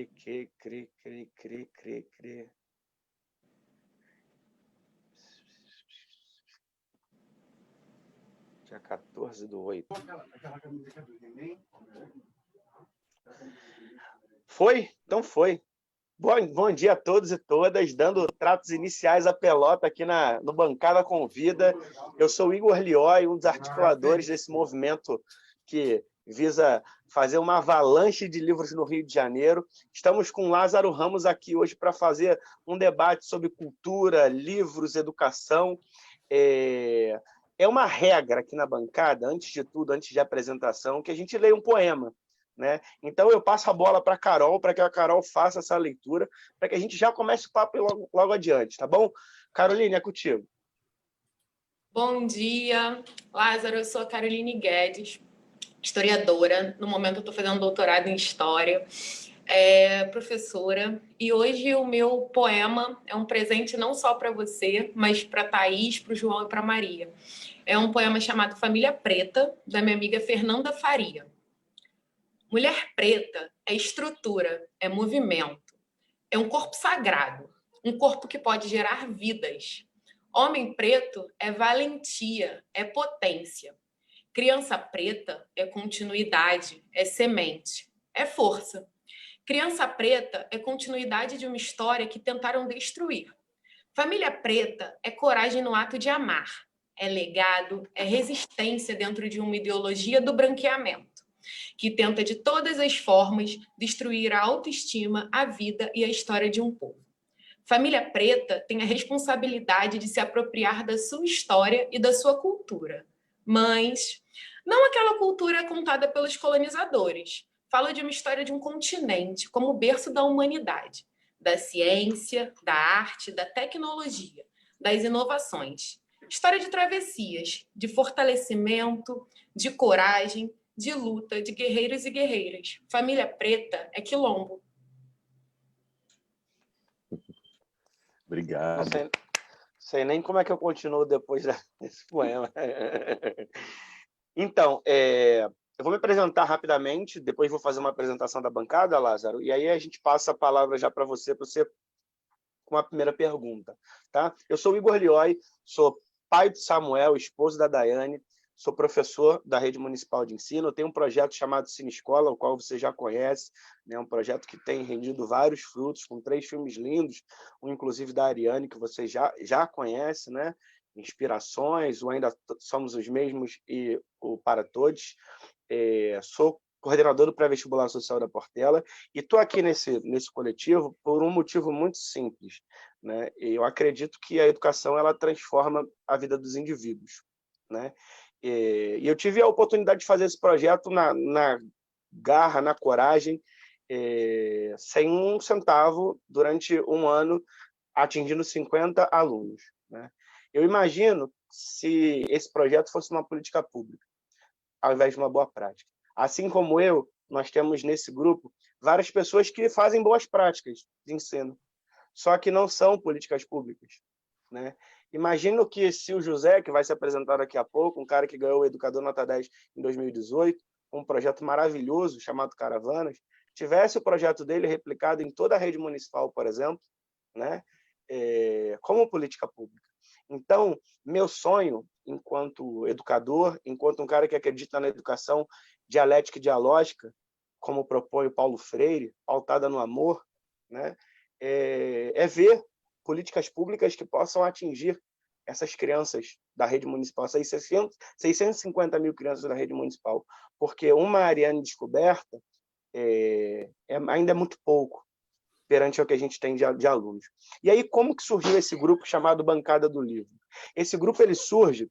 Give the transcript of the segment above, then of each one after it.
Cri. Dia 14/8. Foi? Então foi. Bom dia a todos e todas, dando tratos iniciais à pelota aqui no Bancada Convida. Eu sou o Igor Lioi, um dos articuladores desse movimento que visa fazer uma avalanche de livros no Rio de Janeiro. Estamos com Lázaro Ramos aqui hoje para fazer um debate sobre cultura, livros, educação. É uma regra aqui na bancada, antes de tudo, antes de apresentação, que a gente leia um poema, né? Então eu passo a bola para a Carol, para que a Carol faça essa leitura, para que a gente já comece o papo logo adiante, tá bom? Caroline, é contigo. Bom dia, Lázaro. Eu sou a Caroline Guedes, historiadora. No momento eu estou fazendo doutorado em História, professora. E hoje o meu poema é um presente não só para você, mas para a Thaís, para o João e para a Maria. É um poema chamado Família Preta, da minha amiga Fernanda Faria. Mulher preta é estrutura, é movimento. É um corpo sagrado, um corpo que pode gerar vidas. Homem preto é valentia, é potência. Criança preta é continuidade, é semente, é força. Criança preta é continuidade de uma história que tentaram destruir. Família preta é coragem no ato de amar, é legado, é resistência dentro de uma ideologia do branqueamento, que tenta de todas as formas destruir a autoestima, a vida e a história de um povo. Família preta tem a responsabilidade de se apropriar da sua história e da sua cultura, mas não aquela cultura contada pelos colonizadores. Falo de uma história de um continente como o berço da humanidade, da ciência, da arte, da tecnologia, das inovações. História de travessias, de fortalecimento, de coragem, de luta, de guerreiros e guerreiras. Família preta é quilombo. Obrigado. Não sei nem como é que eu continuo depois desse poema. Então, eu vou me apresentar rapidamente, depois vou fazer uma apresentação da bancada, Lázaro, e aí a gente passa a palavra já para você com a primeira pergunta. Tá? Eu sou o Igor Lioi, sou pai de Samuel, esposo da Daiane, sou professor da Rede Municipal de Ensino, tenho um projeto chamado Cine Escola, o qual você já conhece, né? Um projeto que tem rendido vários frutos, com 3 filmes lindos, um inclusive da Ariane, que você já conhece, né? Inspirações, o Ainda Somos os Mesmos e o Para Todos. Sou coordenador do pré-vestibular social da Portela e estou aqui nesse coletivo por um motivo muito simples, né? Eu acredito que a educação ela transforma a vida dos indivíduos, né? E eu tive a oportunidade de fazer esse projeto na garra, na coragem, sem um centavo, durante um ano, atingindo 50 alunos, né? Eu imagino se esse projeto fosse uma política pública, ao invés de uma boa prática. Assim como eu, nós temos nesse grupo várias pessoas que fazem boas práticas de ensino, só que não são políticas públicas, né? Imagino que se o José, que vai se apresentar daqui a pouco, um cara que ganhou o Educador Nota 10 em 2018, um projeto maravilhoso chamado Caravanas, tivesse o projeto dele replicado em toda a rede municipal, por exemplo, né? Como política pública. Então, meu sonho, enquanto educador, enquanto um cara que acredita na educação dialética e dialógica, como propõe o Paulo Freire, pautada no amor, né? É ver políticas públicas que possam atingir essas crianças da rede municipal, essas 650 mil crianças da rede municipal, porque uma Ariane descoberta ainda é muito pouco perante o que a gente tem de alunos. E aí, como que surgiu esse grupo chamado Bancada do Livro? Esse grupo ele surge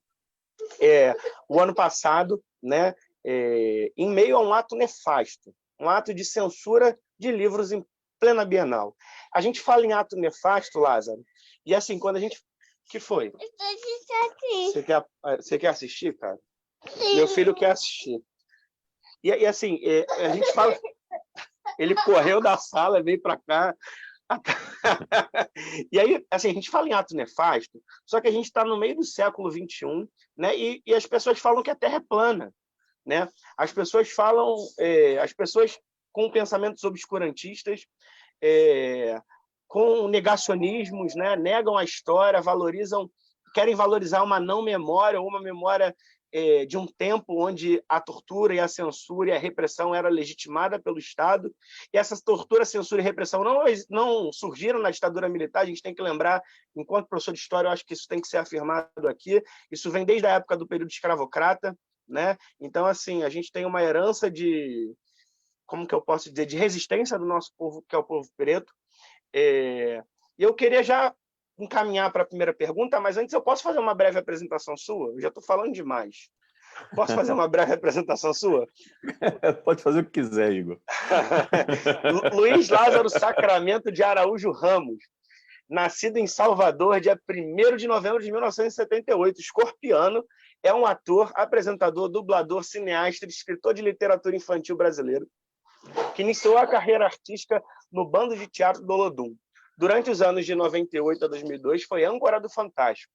o ano passado, né, em meio a um ato nefasto, um ato de censura de livros em plena Bienal. A gente fala em ato nefasto, Lázaro, e assim, quando a gente... O que foi? Você quer assistir, cara? Sim. Meu filho quer assistir. E assim, a gente fala... Ele correu da sala, veio para cá. E aí, assim, a gente fala em ato nefasto, só que a gente está no meio do século XXI, né? E as pessoas falam que a Terra é plana, né? As pessoas falam, as pessoas com pensamentos obscurantistas com negacionismos, né? Negam a história, querem valorizar uma não memória, ou uma memória de um tempo onde a tortura e a censura e a repressão era legitimada pelo Estado. E essas tortura, censura e repressão não surgiram na ditadura militar, a gente tem que lembrar, enquanto professor de história, eu acho que isso tem que ser afirmado aqui, isso vem desde a época do período escravocrata, né? Então, assim, a gente tem uma herança como que eu posso dizer, de resistência do nosso povo, que é o povo preto. E eu queria já encaminhar para a primeira pergunta, mas antes eu posso fazer uma breve apresentação sua? Eu já estou falando demais. Posso fazer uma breve apresentação sua? Pode fazer o que quiser, Igor. Luiz Lázaro Sacramento de Araújo Ramos, nascido em Salvador, dia 1º de novembro de 1978, escorpiano, é um ator, apresentador, dublador, cineasta e escritor de literatura infantil brasileiro, que iniciou a carreira artística no Bando de Teatro do Olodum. Durante os anos de 98 a 2002, foi âncora do Fantástico.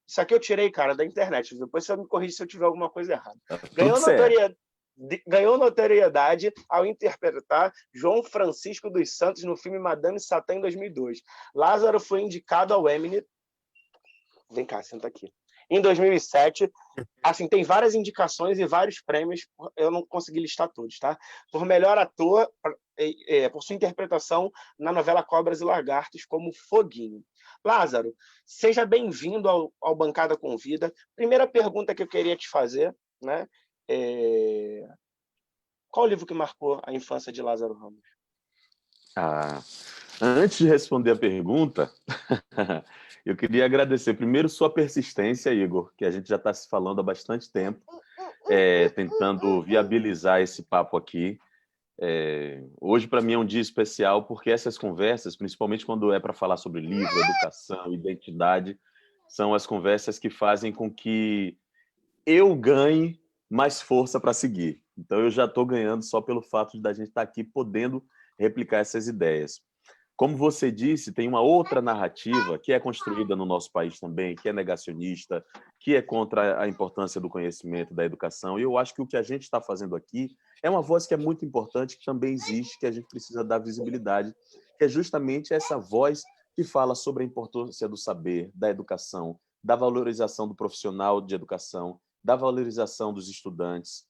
Isso aqui eu tirei, cara, da internet. Depois você me corrige se eu tiver alguma coisa errada. Ganhou notoriedade ao interpretar João Francisco dos Santos no filme Madame Satã, em 2002. Lázaro foi indicado ao Emmy... Vem cá, senta aqui. Em 2007, assim, tem várias indicações e vários prêmios, eu não consegui listar todos, tá? Por melhor ator, por sua interpretação na novela Cobras e Lagartos, como Foguinho. Lázaro, seja bem-vindo ao Bancada Convida. Primeira pergunta que eu queria te fazer, né? Qual o livro que marcou a infância de Lázaro Ramos? Antes de responder a pergunta, eu queria agradecer primeiro sua persistência, Igor, que a gente já está se falando há bastante tempo, tentando viabilizar esse papo aqui. Hoje, para mim, é um dia especial, porque essas conversas, principalmente quando é para falar sobre livro, educação, identidade, são as conversas que fazem com que eu ganhe mais força para seguir. Então, eu já estou ganhando só pelo fato de a gente estar aqui podendo replicar essas ideias. Como você disse, tem uma outra narrativa que é construída no nosso país também, que é negacionista, que é contra a importância do conhecimento, da educação. E eu acho que o que a gente está fazendo aqui é uma voz que é muito importante, que também existe, que a gente precisa dar visibilidade, que é justamente essa voz que fala sobre a importância do saber, da educação, da valorização do profissional de educação, da valorização dos estudantes.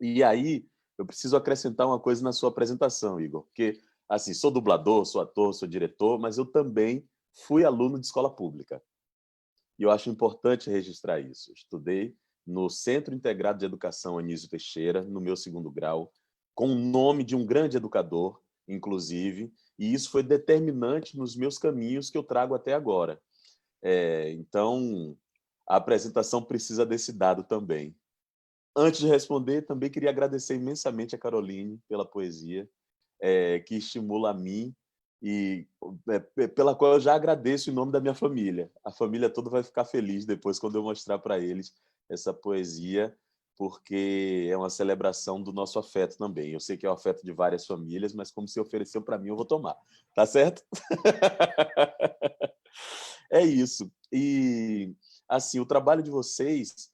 E aí, eu preciso acrescentar uma coisa na sua apresentação, Igor, porque assim, sou dublador, sou ator, sou diretor, mas eu também fui aluno de escola pública. E eu acho importante registrar isso. Eu estudei no Centro Integrado de Educação Anísio Teixeira, no meu 2º grau, com o nome de um grande educador, inclusive, e isso foi determinante nos meus caminhos que eu trago até agora. Então, a apresentação precisa desse dado também. Antes de responder, também queria agradecer imensamente a Caroline pela poesia, que estimula a mim e pela qual eu já agradeço em nome da minha família. A família toda vai ficar feliz depois quando eu mostrar para eles essa poesia, porque é uma celebração do nosso afeto também. Eu sei que é o afeto de várias famílias, mas como você ofereceu para mim, eu vou tomar. Tá certo? É isso. E, assim, o trabalho de vocês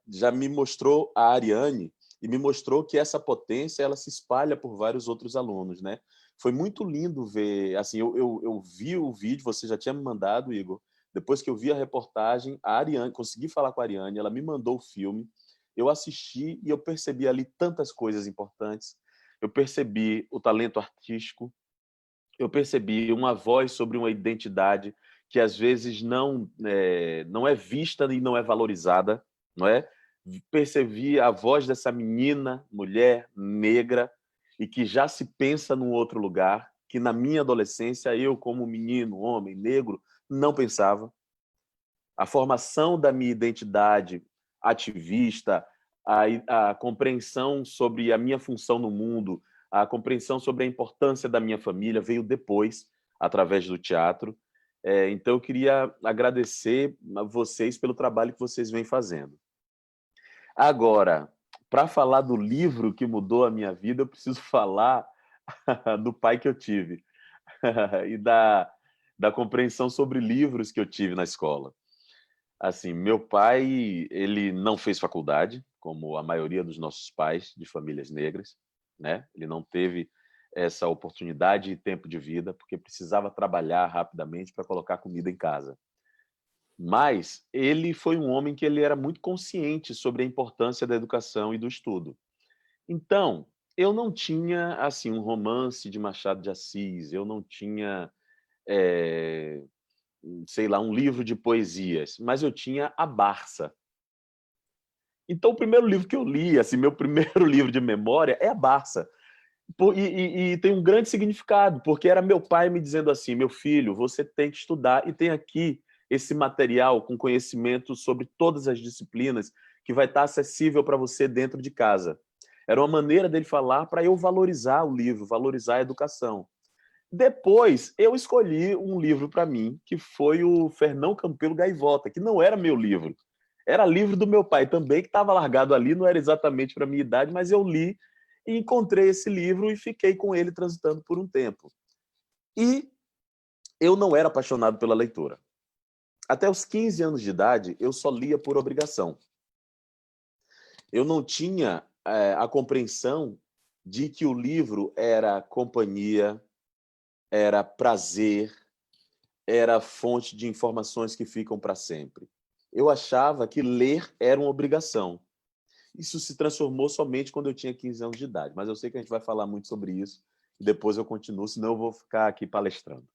já me mostrou a Ariane e me mostrou que essa potência ela se espalha por vários outros alunos, né? Foi muito lindo ver, assim, eu vi o vídeo, você já tinha me mandado, Igor, depois que eu vi a reportagem, a Ariane, consegui falar com a Ariane, ela me mandou o filme, eu assisti e eu percebi ali tantas coisas importantes, eu percebi o talento artístico, eu percebi uma voz sobre uma identidade que às vezes não é vista e não é valorizada, não é? Percebi a voz dessa menina, mulher, negra, e que já se pensa num outro lugar, que na minha adolescência, eu como menino, homem, negro, não pensava. A formação da minha identidade ativista, a compreensão sobre a minha função no mundo, a compreensão sobre a importância da minha família veio depois, através do teatro. Então, eu queria agradecer a vocês pelo trabalho que vocês vêm fazendo. Agora, para falar do livro que mudou a minha vida, eu preciso falar do pai que eu tive e da compreensão sobre livros que eu tive na escola. Assim, meu pai, ele não fez faculdade, como a maioria dos nossos pais de famílias negras. né? Ele não teve essa oportunidade e tempo de vida, porque precisava trabalhar rapidamente para colocar comida em casa. Mas ele foi um homem que ele era muito consciente sobre a importância da educação e do estudo. Então, eu não tinha assim um romance de Machado de Assis, eu não tinha, sei lá, um livro de poesias, mas eu tinha a Barça. Então, o primeiro livro que eu li, assim, meu primeiro livro de memória é a Barça. E tem um grande significado, porque era meu pai me dizendo assim: meu filho, você tem que estudar e tem aqui esse material com conhecimento sobre todas as disciplinas que vai estar acessível para você dentro de casa. Era uma maneira dele falar para eu valorizar o livro, valorizar a educação. Depois, eu escolhi um livro para mim, que foi o Fernão Campelo Gaivota, que não era meu livro. Era livro do meu pai também, que estava largado ali, não era exatamente para a minha idade, mas eu li e encontrei esse livro e fiquei com ele transitando por um tempo. E eu não era apaixonado pela leitura. Até os 15 anos de idade, eu só lia por obrigação. Eu não tinha a compreensão de que o livro era companhia, era prazer, era fonte de informações que ficam para sempre. Eu achava que ler era uma obrigação. Isso se transformou somente quando eu tinha 15 anos de idade, mas eu sei que a gente vai falar muito sobre isso e depois eu continuo, senão eu vou ficar aqui palestrando.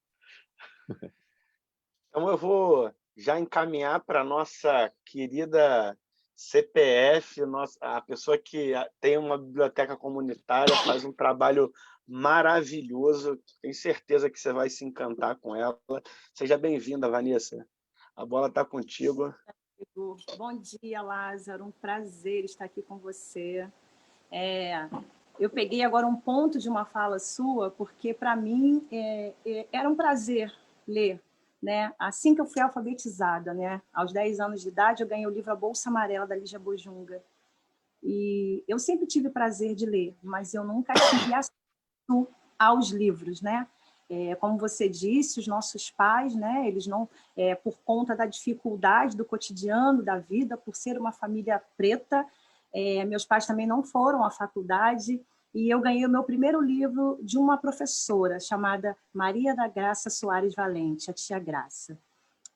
Então, eu vou já encaminhar para a nossa querida CPF, a pessoa que tem uma biblioteca comunitária, faz um trabalho maravilhoso. Tenho certeza que você vai se encantar com ela. Seja bem-vinda, Vanessa. A bola está contigo. Bom dia, Lázaro. Um prazer estar aqui com você. Eu peguei agora um ponto de uma fala sua, porque, para mim, era um prazer ler. Né? Assim que eu fui alfabetizada, né? Aos 10 anos de idade, eu ganhei o livro A Bolsa Amarela, da Lígia Bojunga. E eu sempre tive prazer de ler, mas eu nunca tive acesso aos livros, né? Como você disse, os nossos pais, né? Eles não, por conta da dificuldade do cotidiano, da vida, por ser uma família preta, meus pais também não foram à faculdade, e eu ganhei o meu primeiro livro de uma professora chamada Maria da Graça Soares Valente, a tia Graça.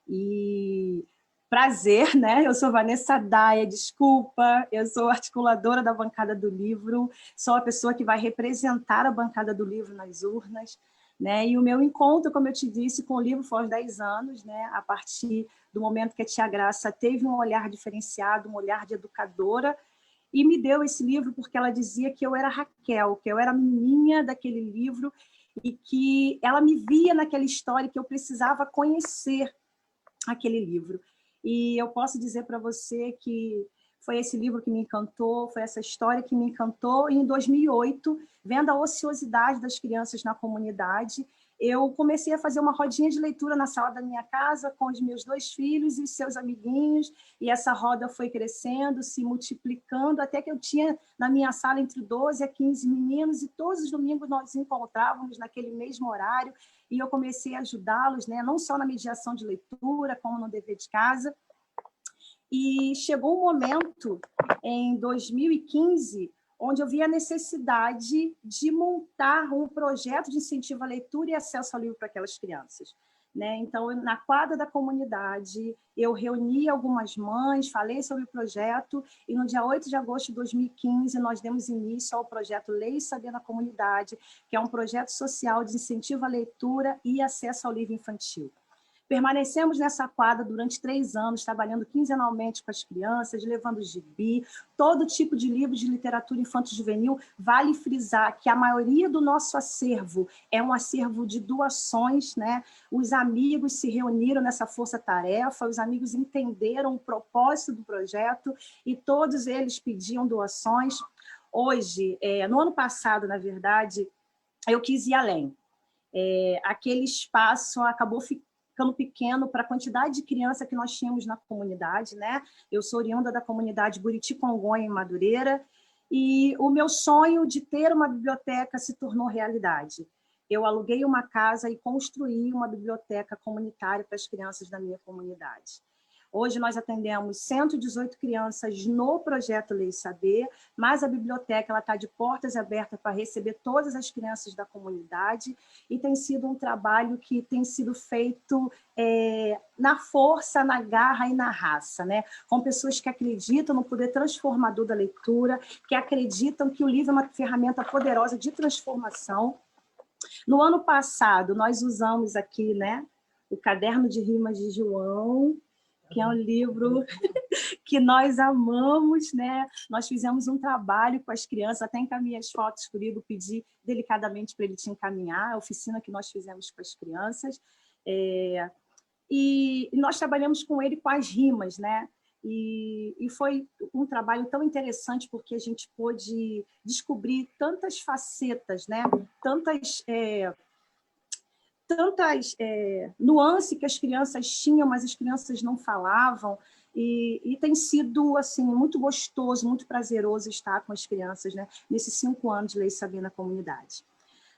E prazer, né? Eu sou Vanessa Daia, desculpa, eu sou articuladora da bancada do livro, sou a pessoa que vai representar a bancada do livro nas urnas, né? E o meu encontro, como eu te disse, com o livro foi aos 10 anos, né? A partir do momento que a tia Graça teve um olhar diferenciado, um olhar de educadora, e me deu esse livro porque ela dizia que eu era Raquel, que eu era a menininha daquele livro e que ela me via naquela história que eu precisava conhecer aquele livro. E eu posso dizer para você que foi esse livro que me encantou, foi essa história que me encantou. E em 2008, vendo a ociosidade das crianças na comunidade, eu comecei a fazer uma rodinha de leitura na sala da minha casa com os meus 2 filhos e seus amiguinhos, e essa roda foi crescendo, se multiplicando, até que eu tinha na minha sala entre 12 a 15 meninos, e todos os domingos nós nos encontrávamos naquele mesmo horário, e eu comecei a ajudá-los, né, não só na mediação de leitura, como no dever de casa. E chegou um momento, em 2015, onde eu vi a necessidade de montar um projeto de incentivo à leitura e acesso ao livro para aquelas crianças. Né? Então, na quadra da comunidade, eu reuni algumas mães, falei sobre o projeto, e no dia 8 de agosto de 2015, nós demos início ao projeto Ler e Saber na Comunidade, que é um projeto social de incentivo à leitura e acesso ao livro infantil. Permanecemos nessa quadra durante 3 anos, trabalhando quinzenalmente com as crianças, levando gibi, todo tipo de livro de literatura infanto-juvenil. Vale frisar que a maioria do nosso acervo é um acervo de doações, né? Os amigos se reuniram nessa força-tarefa, os amigos entenderam o propósito do projeto e todos eles pediam doações. Hoje, no ano passado, na verdade, eu quis ir além. Aquele espaço acabou ficando pequeno para a quantidade de criança que nós tínhamos na comunidade, né? Eu sou oriunda da comunidade Buriti Congonha, em Madureira, e o meu sonho de ter uma biblioteca se tornou realidade. Eu aluguei uma casa e construí uma biblioteca comunitária para as crianças da minha comunidade. Hoje nós atendemos 118 crianças no projeto Ler e Saber, mas a biblioteca está de portas abertas para receber todas as crianças da comunidade, e tem sido um trabalho que tem sido feito na força, na garra e na raça, né? Com pessoas que acreditam no poder transformador da leitura, que acreditam que o livro é uma ferramenta poderosa de transformação. No ano passado, nós usamos aqui, né, o Caderno de Rimas de João, que é um livro que nós amamos, né? Nós fizemos um trabalho com as crianças, até encaminhei as fotos para o Igor, pedi delicadamente para ele te encaminhar, a oficina que nós fizemos com as crianças. E nós trabalhamos com ele com as rimas, né? E foi um trabalho tão interessante, porque a gente pôde descobrir tantas facetas, né? Tantas nuances que as crianças tinham, mas as crianças não falavam, e tem sido assim, muito gostoso, muito prazeroso estar com as crianças, né? Nesses 5 anos de Ler e Saber na comunidade.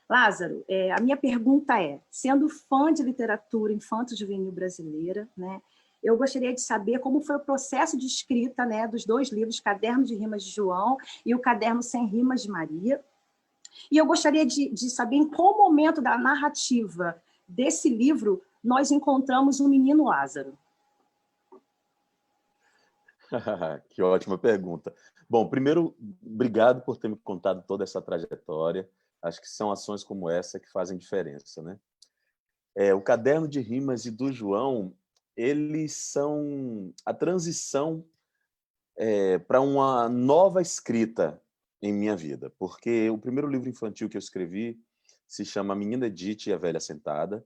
Lázaro, a minha pergunta é, sendo fã de literatura infanto-juvenil brasileira, né, eu gostaria de saber como foi o processo de escrita, né, dos 2 livros, Caderno de Rimas de João e o Caderno Sem Rimas de Maria. E eu gostaria de saber em qual momento da narrativa desse livro nós encontramos o menino Lázaro. Que ótima pergunta. Bom, primeiro, obrigado por ter me contado toda essa trajetória. Acho que são ações como essa que fazem diferença, né? O Caderno de Rimas e do João, eles são a transição para uma nova escrita em minha vida, porque o primeiro livro infantil que eu escrevi se chama A Menina Edith e a Velha Sentada.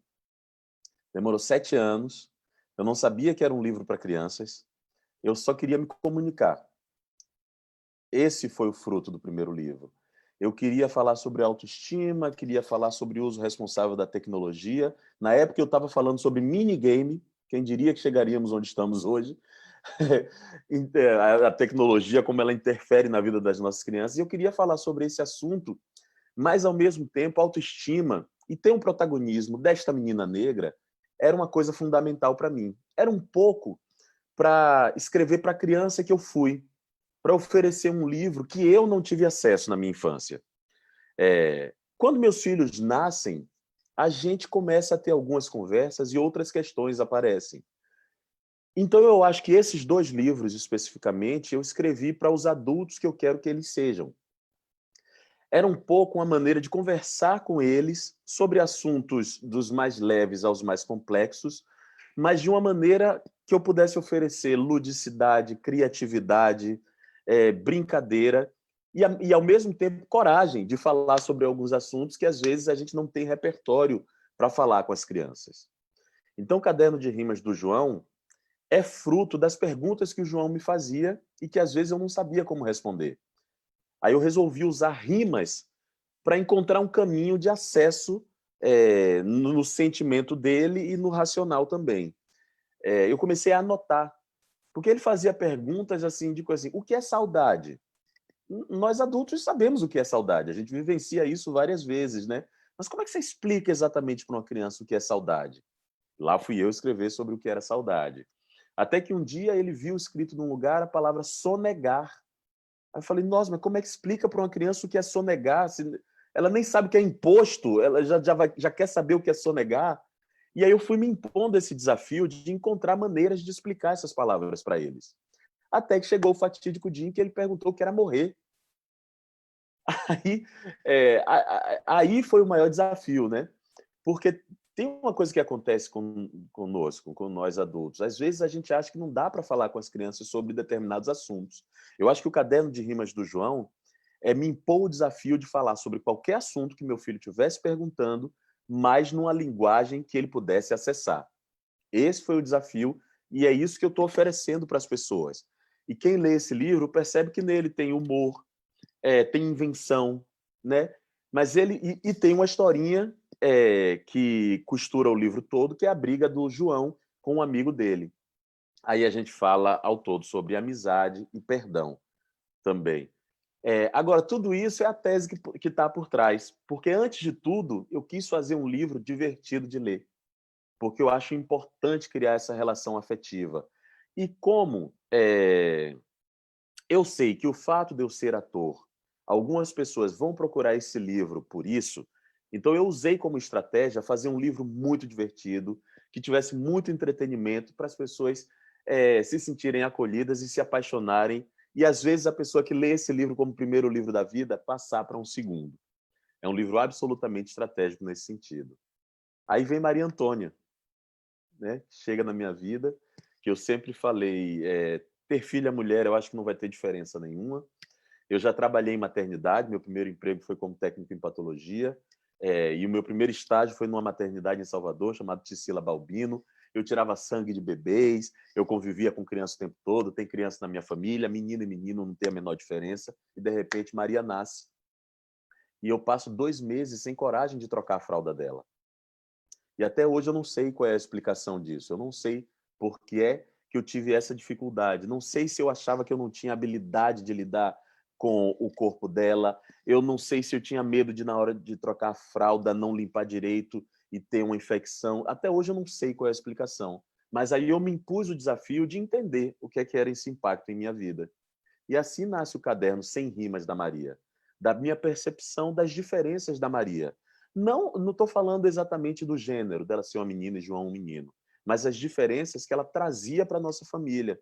Demorou 7 anos, eu não sabia que era um livro para crianças, eu só queria me comunicar. Esse foi o fruto do primeiro livro. Eu queria falar sobre autoestima, queria falar sobre o uso responsável da tecnologia. Na época eu estava falando sobre minigame, quem diria que chegaríamos onde estamos hoje. A tecnologia, como ela interfere na vida das nossas crianças. E eu queria falar sobre esse assunto, mas, ao mesmo tempo, autoestima e ter um protagonismo desta menina negra era uma coisa fundamental para mim. Era um pouco para escrever para a criança que eu fui, para oferecer um livro que eu não tive acesso na minha infância. Quando meus filhos nascem, a gente começa a ter algumas conversas e outras questões aparecem. Então, eu acho que esses 2 livros, especificamente, eu escrevi para os adultos que eu quero que eles sejam. Era um pouco uma maneira de conversar com eles sobre assuntos dos mais leves aos mais complexos, mas de uma maneira que eu pudesse oferecer ludicidade, criatividade, brincadeira e, ao mesmo tempo, coragem de falar sobre alguns assuntos que, às vezes, a gente não tem repertório para falar com as crianças. Então, o Caderno de Rimas do João é fruto das perguntas que o João me fazia e que, às vezes, eu não sabia como responder. Aí eu resolvi usar rimas para encontrar um caminho de acesso no sentimento dele e no racional também. Eu comecei a anotar, porque ele fazia perguntas assim, de coisa assim, o que é saudade? Nós adultos sabemos o que é saudade, a gente vivencia isso várias vezes, né? Mas como é que você explica exatamente para uma criança o que é saudade? Lá fui eu escrever sobre o que era saudade. Até que um dia ele viu escrito num lugar a palavra sonegar. Aí eu falei, nossa, mas como é que explica para uma criança o que é sonegar? Ela nem sabe o que é imposto, ela já quer saber o que é sonegar. E aí eu fui me impondo esse desafio de encontrar maneiras de explicar essas palavras para eles. Até que chegou o fatídico dia em que ele perguntou o que era morrer. Aí foi o maior desafio, né? Porque tem uma coisa que acontece conosco, com nós adultos. Às vezes a gente acha que não dá para falar com as crianças sobre determinados assuntos. Eu acho que o Caderno de Rimas do João me impôs o desafio de falar sobre qualquer assunto que meu filho estivesse perguntando, mas numa linguagem que ele pudesse acessar. Esse foi o desafio e é isso que eu estou oferecendo para as pessoas. E quem lê esse livro percebe que nele tem humor, tem invenção, né? Mas ele tem uma historinha que costura o livro todo, que é a briga do João com um amigo dele. Aí a gente fala ao todo sobre amizade e perdão também. Agora, tudo isso é a tese que está por trás, porque, antes de tudo, eu quis fazer um livro divertido de ler, porque eu acho importante criar essa relação afetiva. E como eu sei que o fato de eu ser ator, algumas pessoas vão procurar esse livro por isso, então eu usei como estratégia fazer um livro muito divertido, que tivesse muito entretenimento para as pessoas se sentirem acolhidas e se apaixonarem, e às vezes a pessoa que lê esse livro como primeiro livro da vida passar para um segundo. É um livro absolutamente estratégico nesse sentido. Aí vem Maria Antônia, né? Chega na minha vida, que eu sempre falei, ter filha mulher eu acho que não vai ter diferença nenhuma. Eu já trabalhei em maternidade, meu primeiro emprego foi como técnico em patologia, e o meu primeiro estágio foi numa maternidade em Salvador, chamada Tiscila Balbino. Eu tirava sangue de bebês, eu convivia com criança o tempo todo, tem criança na minha família, menina e menino não tem a menor diferença, e de repente Maria nasce. E eu passo 2 meses sem coragem de trocar a fralda dela. E até hoje eu não sei qual é a explicação disso. Eu não sei por que é que eu tive essa dificuldade. Não sei se eu achava que eu não tinha habilidade de lidar com o corpo dela. Eu não sei se eu tinha medo de, na hora de trocar a fralda, não limpar direito e ter uma infecção. Até hoje eu não sei qual é a explicação. Mas aí eu me impus o desafio de entender o que é que era esse impacto em minha vida. E assim nasce o caderno Sem Rimas da Maria, da minha percepção das diferenças da Maria. Não estou falando exatamente do gênero, dela ser uma menina e João um menino, mas as diferenças que ela trazia para a nossa família.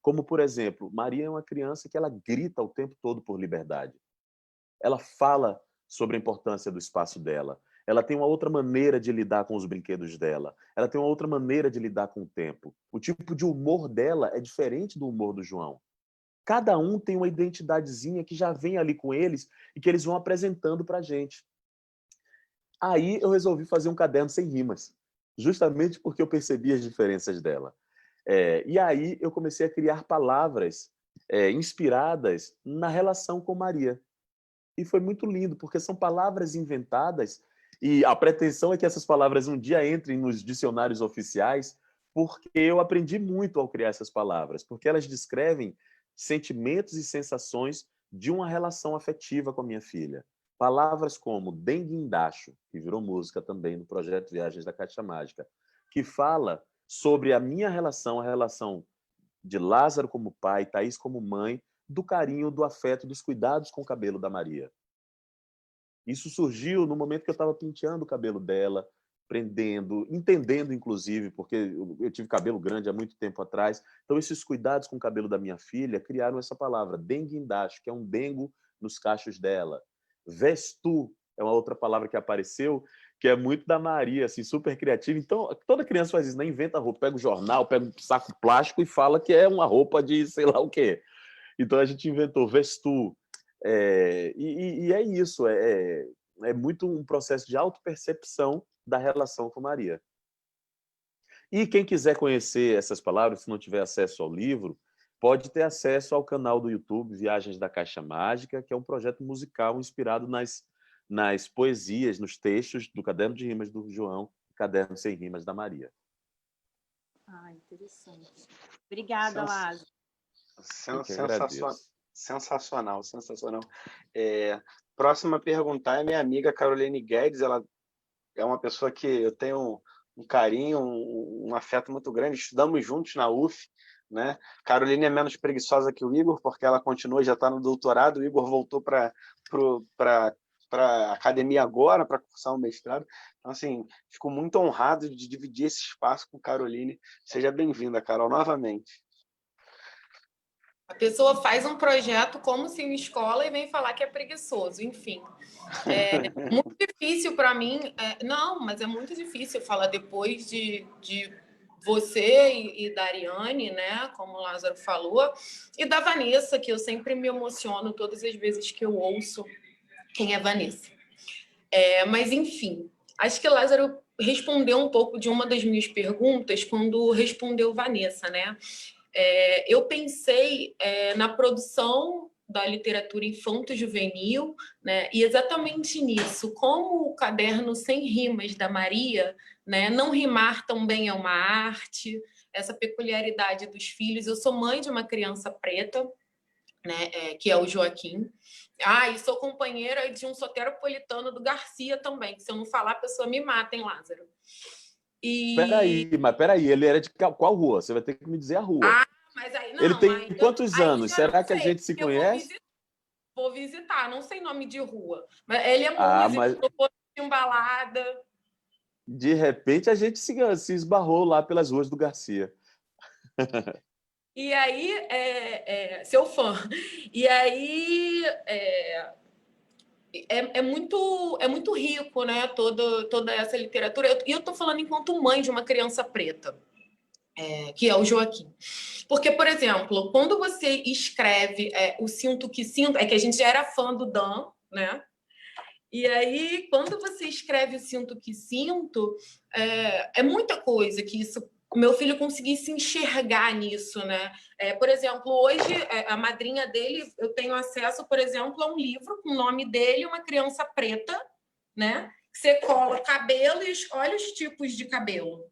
Como, por exemplo, Maria é uma criança que ela grita o tempo todo por liberdade. Ela fala sobre a importância do espaço dela. Ela tem uma outra maneira de lidar com os brinquedos dela. Ela tem uma outra maneira de lidar com o tempo. O tipo de humor dela é diferente do humor do João. Cada um tem uma identidadezinha que já vem ali com eles e que eles vão apresentando para a gente. Aí eu resolvi fazer um caderno sem rimas, justamente porque eu percebi as diferenças dela. E aí eu comecei a criar palavras inspiradas na relação com Maria. E foi muito lindo, porque são palavras inventadas e a pretensão é que essas palavras um dia entrem nos dicionários oficiais, porque eu aprendi muito ao criar essas palavras, porque elas descrevem sentimentos e sensações de uma relação afetiva com a minha filha. Palavras como Denguindacho, que virou música também no projeto Viagens da Caixa Mágica, que fala sobre a minha relação, a relação de Lázaro como pai, Thaís como mãe, do carinho, do afeto, dos cuidados com o cabelo da Maria. Isso surgiu no momento que eu estava penteando o cabelo dela, prendendo, entendendo, inclusive, porque eu tive cabelo grande há muito tempo atrás. Então, esses cuidados com o cabelo da minha filha criaram essa palavra, denguindacho, que é um dengo nos cachos dela. Vestu é uma outra palavra que apareceu, que é muito da Maria, assim, super criativa. Então, toda criança faz isso, né? Inventa roupa, pega o jornal, pega um saco plástico e fala que é uma roupa de sei lá o quê. Então, a gente inventou Vestu. E é isso, é muito um processo de autopercepção da relação com Maria. E quem quiser conhecer essas palavras, se não tiver acesso ao livro, pode ter acesso ao canal do YouTube Viagens da Caixa Mágica, que é um projeto musical inspirado nas poesias, nos textos do Caderno de Rimas do João, Caderno Sem Rimas da Maria. Ah, interessante. Obrigada, Lázaro. Sensacional, sensacional. Próxima pergunta é minha amiga Caroline Guedes. Ela é uma pessoa que eu tenho um carinho, um afeto muito grande. Estudamos juntos na UF, né? Caroline é menos preguiçosa que o Igor, porque ela continua, já está no doutorado. O Igor voltou para a academia agora, para cursar um mestrado. Então, assim, fico muito honrado de dividir esse espaço com Caroline. Seja bem-vinda, Carol, novamente. A pessoa faz um projeto como se em escola e vem falar que é preguiçoso, enfim. É muito difícil para mim, não, mas é muito difícil falar depois de você e da Ariane, né, como o Lázaro falou, e da Vanessa, que eu sempre me emociono todas as vezes que eu ouço quem é Vanessa. Mas, enfim, acho que o Lázaro respondeu um pouco de uma das minhas perguntas quando respondeu Vanessa, né? Eu pensei na produção da literatura infanto-juvenil, né? E exatamente nisso, como o caderno Sem Rimas da Maria, né? Não rimar também é uma arte, essa peculiaridade dos filhos. Eu sou mãe de uma criança preta, né? Que é o Joaquim. E sou companheira de um soteropolitano do Garcia também, que se eu não falar, a pessoa me mata, hein, Lázaro? Peraí, ele era de qual rua? Você vai ter que me dizer a rua. Ah, mas aí Ele não, tem quantos aí anos? já não Será que a sei, gente se porque eu conhece? vou visitar, não sei nome de rua. Mas ele é Ah, músico, mas tocou em balada. de repente a gente se esbarrou lá pelas ruas do Garcia. E aí, seu fã. E aí, é muito rico, né? Toda essa literatura. E eu estou falando enquanto mãe de uma criança preta, que é o Joaquim. Porque, por exemplo, quando você escreve O Sinto Que Sinto, é que a gente já era fã do Dan, né? E aí, quando você escreve o Sinto Que Sinto, é muita coisa que isso meu filho conseguisse enxergar nisso, né? Por exemplo, hoje, a madrinha dele, eu tenho acesso, por exemplo, a um livro com o nome dele, uma criança preta, né? Você cola cabelo e olha os tipos de cabelo.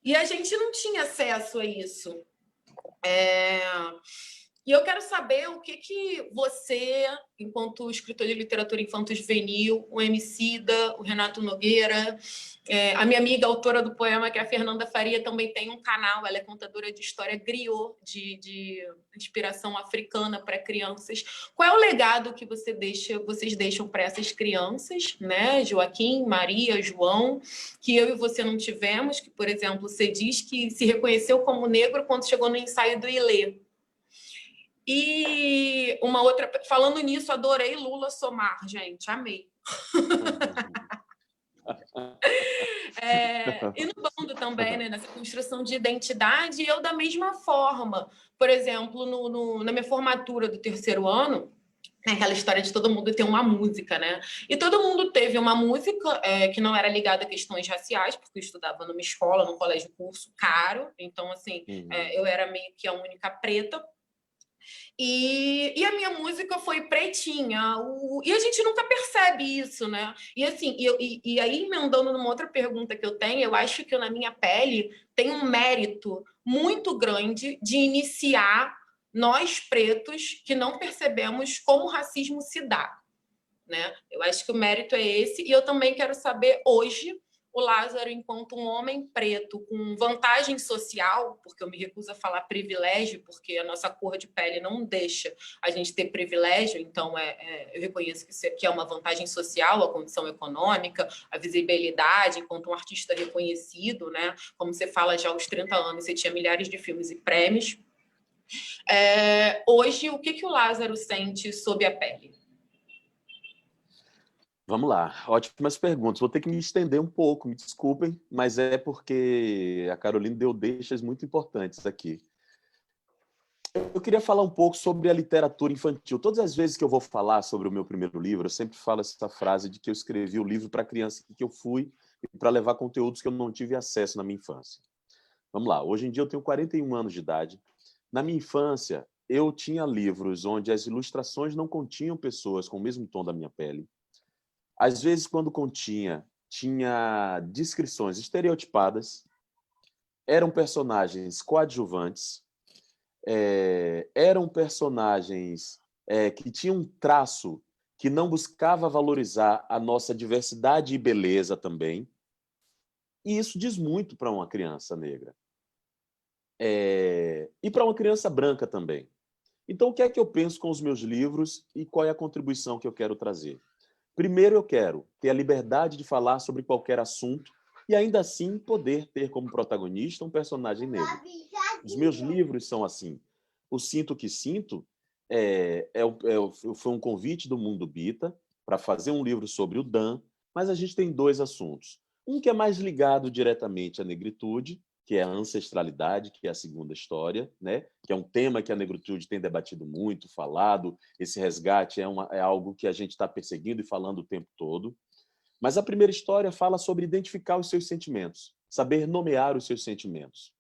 E a gente não tinha acesso a isso. E eu quero saber o que você, enquanto escritor de literatura infanto-juvenil, o Emicida, o Renato Nogueira, a minha amiga autora do poema, que é a Fernanda Faria, também tem um canal, ela é contadora de história griot, de inspiração africana para crianças. Qual é o legado que vocês deixam para essas crianças, né? Joaquim, Maria, João, que eu e você não tivemos, que, por exemplo, você diz que se reconheceu como negro quando chegou no ensaio do Ilê. E uma outra... Falando nisso, adorei Lula Somar, gente. Amei. E no bando também, né? Nessa construção de identidade, eu da mesma forma. Por exemplo, na minha formatura do 3º ano, aquela história de todo mundo ter uma música, né? E todo mundo teve uma música que não era ligada a questões raciais, porque eu estudava numa escola, num colégio curso caro. Então, assim, eu era meio que a única preta. E a minha música foi pretinha. E a gente nunca percebe isso, né? E assim, e aí, emendando numa outra pergunta que eu tenho, eu acho que Na Minha Pele tem um mérito muito grande de iniciar nós pretos que não percebemos como o racismo se dá, né? Eu acho que o mérito é esse. E eu também quero saber hoje o Lázaro, enquanto um homem preto com vantagem social, porque eu me recuso a falar privilégio, porque a nossa cor de pele não deixa a gente ter privilégio, então eu reconheço que isso aqui é uma vantagem social, a condição econômica, a visibilidade, enquanto um artista reconhecido, né? Como você fala, já aos 30 anos você tinha milhares de filmes e prêmios. Hoje, o que o Lázaro sente sob a pele? Vamos lá, ótimas perguntas. Vou ter que me estender um pouco, me desculpem, mas é porque a Carolina deu deixas muito importantes aqui. Eu queria falar um pouco sobre a literatura infantil. Todas as vezes que eu vou falar sobre o meu primeiro livro, eu sempre falo essa frase de que eu escrevi o livro para a criança que eu fui e para levar conteúdos que eu não tive acesso na minha infância. Vamos lá, hoje em dia eu tenho 41 anos de idade. Na minha infância, eu tinha livros onde as ilustrações não continham pessoas com o mesmo tom da minha pele. Às vezes, quando tinha descrições estereotipadas, eram personagens coadjuvantes, eram personagens que tinham um traço que não buscava valorizar a nossa diversidade e beleza também. E isso diz muito para uma criança negra. E para uma criança branca também. Então, o que é que eu penso com os meus livros e qual é a contribuição que eu quero trazer? Primeiro, eu quero ter a liberdade de falar sobre qualquer assunto e, ainda assim, poder ter como protagonista um personagem negro. Os meus livros são assim. O Sinto Que Sinto foi um convite do Mundo Bita para fazer um livro sobre o Dan, mas a gente tem 2 assuntos. Um que é mais ligado diretamente à negritude, que é a ancestralidade, que é a segunda história, né? Que é um tema que a negritude tem debatido muito, falado. Esse resgate é algo que a gente está perseguindo e falando o tempo todo. Mas a primeira história fala sobre identificar os seus sentimentos, saber nomear os seus sentimentos.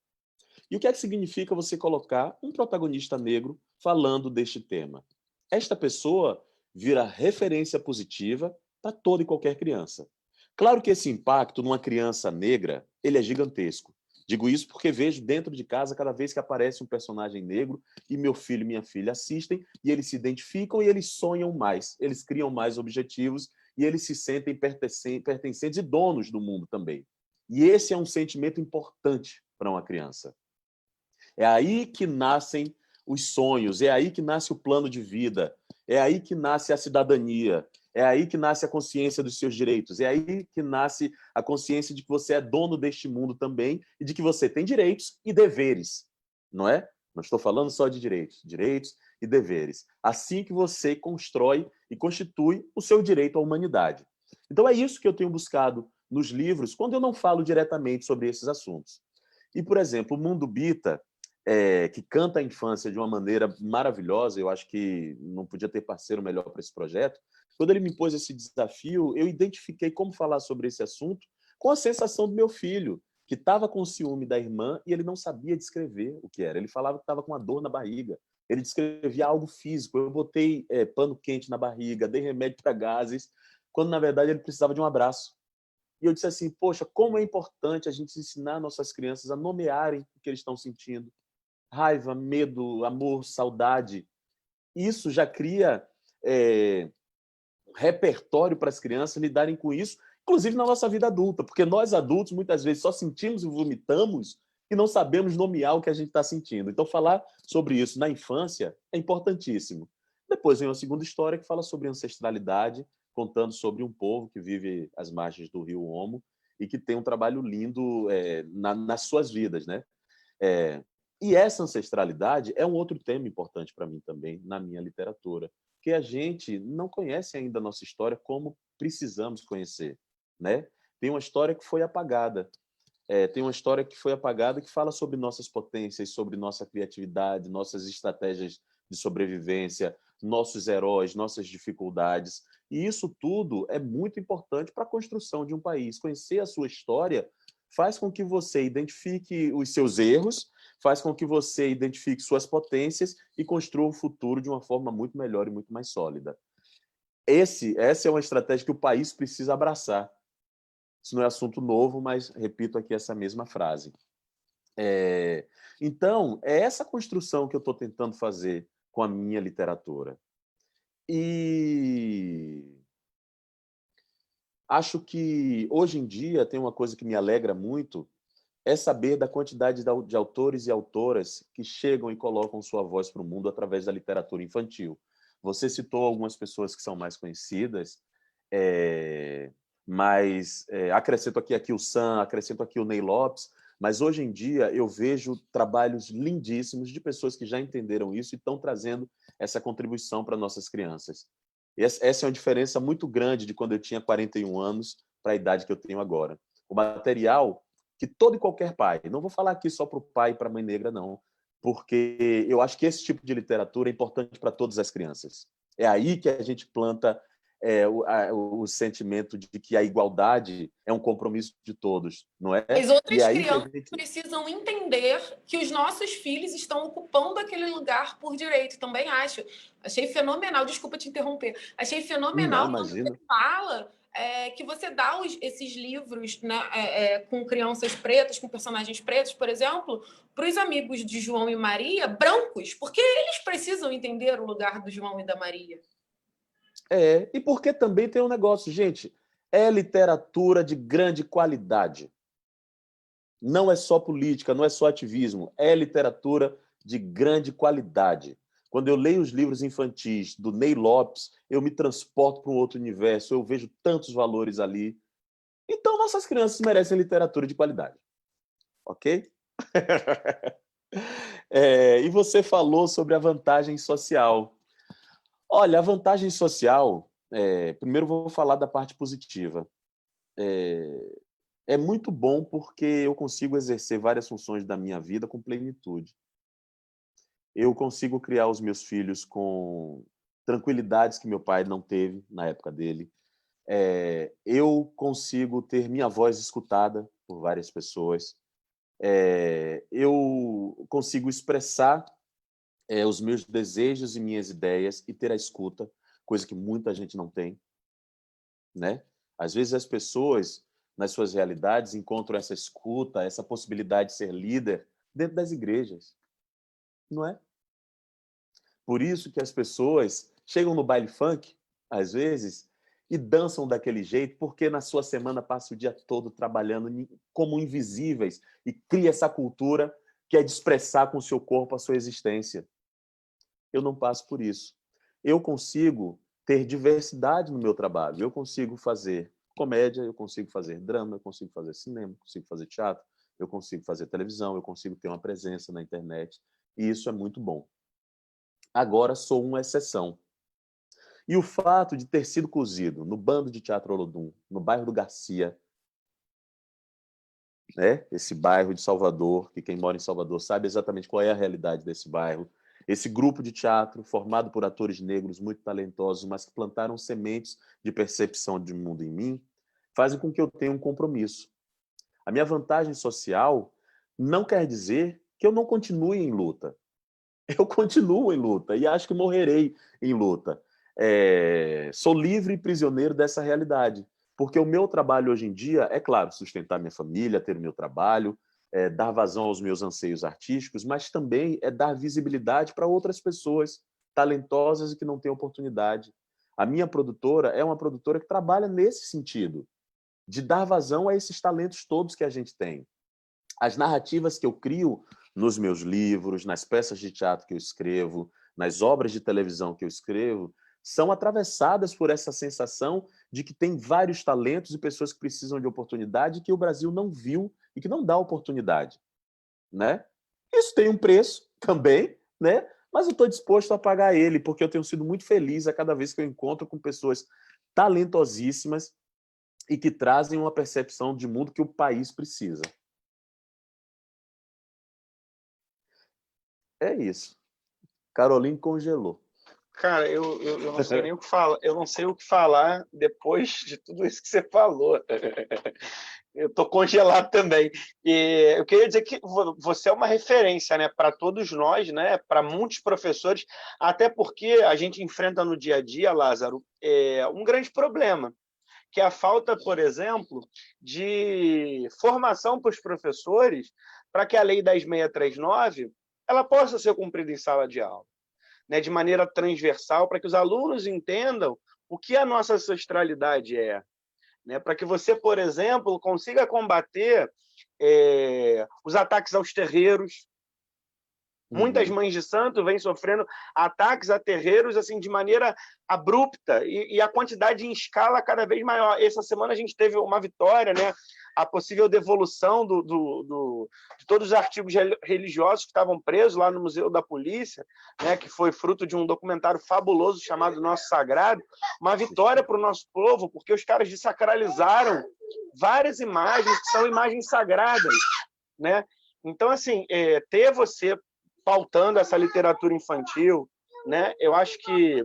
E o que é que significa você colocar um protagonista negro falando deste tema? Esta pessoa vira referência positiva para toda e qualquer criança. Claro que esse impacto numa criança negra, ele é gigantesco. Digo isso porque vejo dentro de casa, cada vez que aparece um personagem negro, e meu filho e minha filha assistem, e eles se identificam e eles sonham mais, eles criam mais objetivos, e eles se sentem pertencentes e donos do mundo também. E esse é um sentimento importante para uma criança. É aí que nascem os sonhos, é aí que nasce o plano de vida, é aí que nasce a cidadania, é aí que nasce a consciência dos seus direitos, é aí que nasce a consciência de que você é dono deste mundo também e de que você tem direitos e deveres, não é? Não estou falando só de direitos, direitos e deveres. Assim que você constrói e constitui o seu direito à humanidade. Então é isso que eu tenho buscado nos livros, quando eu não falo diretamente sobre esses assuntos. E, por exemplo, o Mundo Bita, que canta a infância de uma maneira maravilhosa, eu acho que não podia ter parceiro melhor para esse projeto. Quando ele me pôs esse desafio, eu identifiquei como falar sobre esse assunto com a sensação do meu filho, que estava com ciúme da irmã e ele não sabia descrever o que era. Ele falava que estava com uma dor na barriga. Ele descrevia algo físico. Eu botei pano quente na barriga, dei remédio para gases, quando, na verdade, ele precisava de um abraço. E eu disse assim, poxa, como é importante a gente ensinar nossas crianças a nomearem o que eles estão sentindo. Raiva, medo, amor, saudade. Isso já cria repertório para as crianças lidarem com isso, inclusive na nossa vida adulta, porque nós adultos muitas vezes só sentimos e vomitamos e não sabemos nomear o que a gente está sentindo. Então, falar sobre isso na infância é importantíssimo. Depois vem uma segunda história que fala sobre ancestralidade, contando sobre um povo que vive às margens do rio Omo e que tem um trabalho lindo nas suas vidas, né? E essa ancestralidade é um outro tema importante para mim também na minha literatura, porque a gente não conhece ainda a nossa história como precisamos conhecer, né? Tem uma história que foi apagada. Tem uma história que foi apagada que fala sobre nossas potências, sobre nossa criatividade, nossas estratégias de sobrevivência, nossos heróis, nossas dificuldades. E isso tudo é muito importante para a construção de um país. Conhecer a sua história faz com que você identifique os seus erros, faz com que você identifique suas potências e construa um futuro de uma forma muito melhor e muito mais sólida. Essa é uma estratégia que o país precisa abraçar. Isso não é assunto novo, mas repito aqui essa mesma frase. Então, é essa construção que eu estou tentando fazer com a minha literatura. E acho que, hoje em dia, tem uma coisa que me alegra muito, é saber da quantidade de autores e autoras que chegam e colocam sua voz para o mundo através da literatura infantil. Você citou algumas pessoas que são mais conhecidas, mas acrescento aqui o Sam, acrescento aqui o Ney Lopes, mas hoje em dia eu vejo trabalhos lindíssimos de pessoas que já entenderam isso e estão trazendo essa contribuição para nossas crianças. Essa é uma diferença muito grande de quando eu tinha 41 anos para a idade que eu tenho agora. O material que todo e qualquer pai, não vou falar aqui só para o pai e para a mãe negra, não, porque eu acho que esse tipo de literatura é importante para todas as crianças. É aí que a gente planta o sentimento de que a igualdade é um compromisso de todos, não é? As outras E é aí que a crianças gente... precisam entender que os nossos filhos estão ocupando aquele lugar por direito, também acho. Achei fenomenal, desculpa te interromper, achei fenomenal Não, quando imagina. você fala que você dá esses livros, né, com crianças pretas, com personagens pretos, por exemplo, para os amigos de João e Maria, brancos, porque eles precisam entender o lugar do João e da Maria. E porque também tem um negócio, gente, é literatura de grande qualidade. Não é só política, não é só ativismo, é literatura de grande qualidade. Quando eu leio os livros infantis do Ney Lopes, eu me transporto para um outro universo, eu vejo tantos valores ali. Então, nossas crianças merecem literatura de qualidade. Ok? E você falou sobre a vantagem social. Olha, a vantagem social, primeiro vou falar da parte positiva. É muito bom porque eu consigo exercer várias funções da minha vida com plenitude. Eu consigo criar os meus filhos com tranquilidades que meu pai não teve na época dele. Eu consigo ter minha voz escutada por várias pessoas. Eu consigo expressar os meus desejos e minhas ideias e ter a escuta, coisa que muita gente não tem, né? Às vezes as pessoas, nas suas realidades, encontram essa escuta, essa possibilidade de ser líder dentro das igrejas, não é? Por isso que as pessoas chegam no baile funk, às vezes, e dançam daquele jeito porque na sua semana passa o dia todo trabalhando como invisíveis e cria essa cultura que é de expressar com o seu corpo a sua existência. Eu não passo por isso. Eu consigo ter diversidade no meu trabalho. Eu consigo fazer comédia, eu consigo fazer drama, eu consigo fazer cinema, eu consigo fazer teatro, eu consigo fazer televisão, eu consigo ter uma presença na internet. E isso é muito bom. Agora sou uma exceção. E o fato de ter sido cozido no Bando de Teatro Olodum, no bairro do Garcia, né? Esse bairro de Salvador, que quem mora em Salvador sabe exatamente qual é a realidade desse bairro. Esse grupo de teatro, formado por atores negros muito talentosos, mas que plantaram sementes de percepção de mundo em mim, fazem com que eu tenha um compromisso. A minha vantagem social não quer dizer que eu não continue em luta. Eu continuo em luta e acho que morrerei em luta. Sou livre e prisioneiro dessa realidade. Porque o meu trabalho hoje em dia é, claro, sustentar minha família, ter o meu trabalho, dar vazão aos meus anseios artísticos, mas também é dar visibilidade para outras pessoas talentosas e que não têm oportunidade. A minha produtora é uma produtora que trabalha nesse sentido, de dar vazão a esses talentos todos que a gente tem. As narrativas que eu crio nos meus livros, nas peças de teatro que eu escrevo, nas obras de televisão que eu escrevo, são atravessadas por essa sensação de que tem vários talentos e pessoas que precisam de oportunidade que o Brasil não viu e que não dá oportunidade, né? Isso tem um preço também, né? Mas eu estou disposto a pagar ele, porque eu tenho sido muito feliz a cada vez que eu encontro com pessoas talentosíssimas e que trazem uma percepção de mundo que o país precisa. É isso. Caroline congelou. Cara, eu não sei nem o que falar. Eu não sei o que falar depois de tudo isso que você falou. Eu estou congelado também. E eu queria dizer que você é uma referência, né, para todos nós, né, para muitos professores, até porque a gente enfrenta no dia a dia, Lázaro, um grande problema, que é a falta, por exemplo, de formação para os professores para que a Lei 10.639 ela possa ser cumprida em sala de aula, né, de maneira transversal, para que os alunos entendam o que a nossa ancestralidade é, né, para que você, por exemplo, consiga combater os ataques aos terreiros. Muitas mães de santo vêm sofrendo ataques a terreiros assim de maneira abrupta e a quantidade em escala cada vez maior. Essa semana a gente teve uma vitória, né? A possível devolução de todos os artigos religiosos que estavam presos lá no Museu da Polícia, né? Que foi fruto de um documentário fabuloso chamado Nosso Sagrado. Uma vitória para o nosso povo, porque os caras desacralizaram várias imagens que são imagens sagradas, né? Então, assim, ter você pautando essa literatura infantil, né? Eu acho que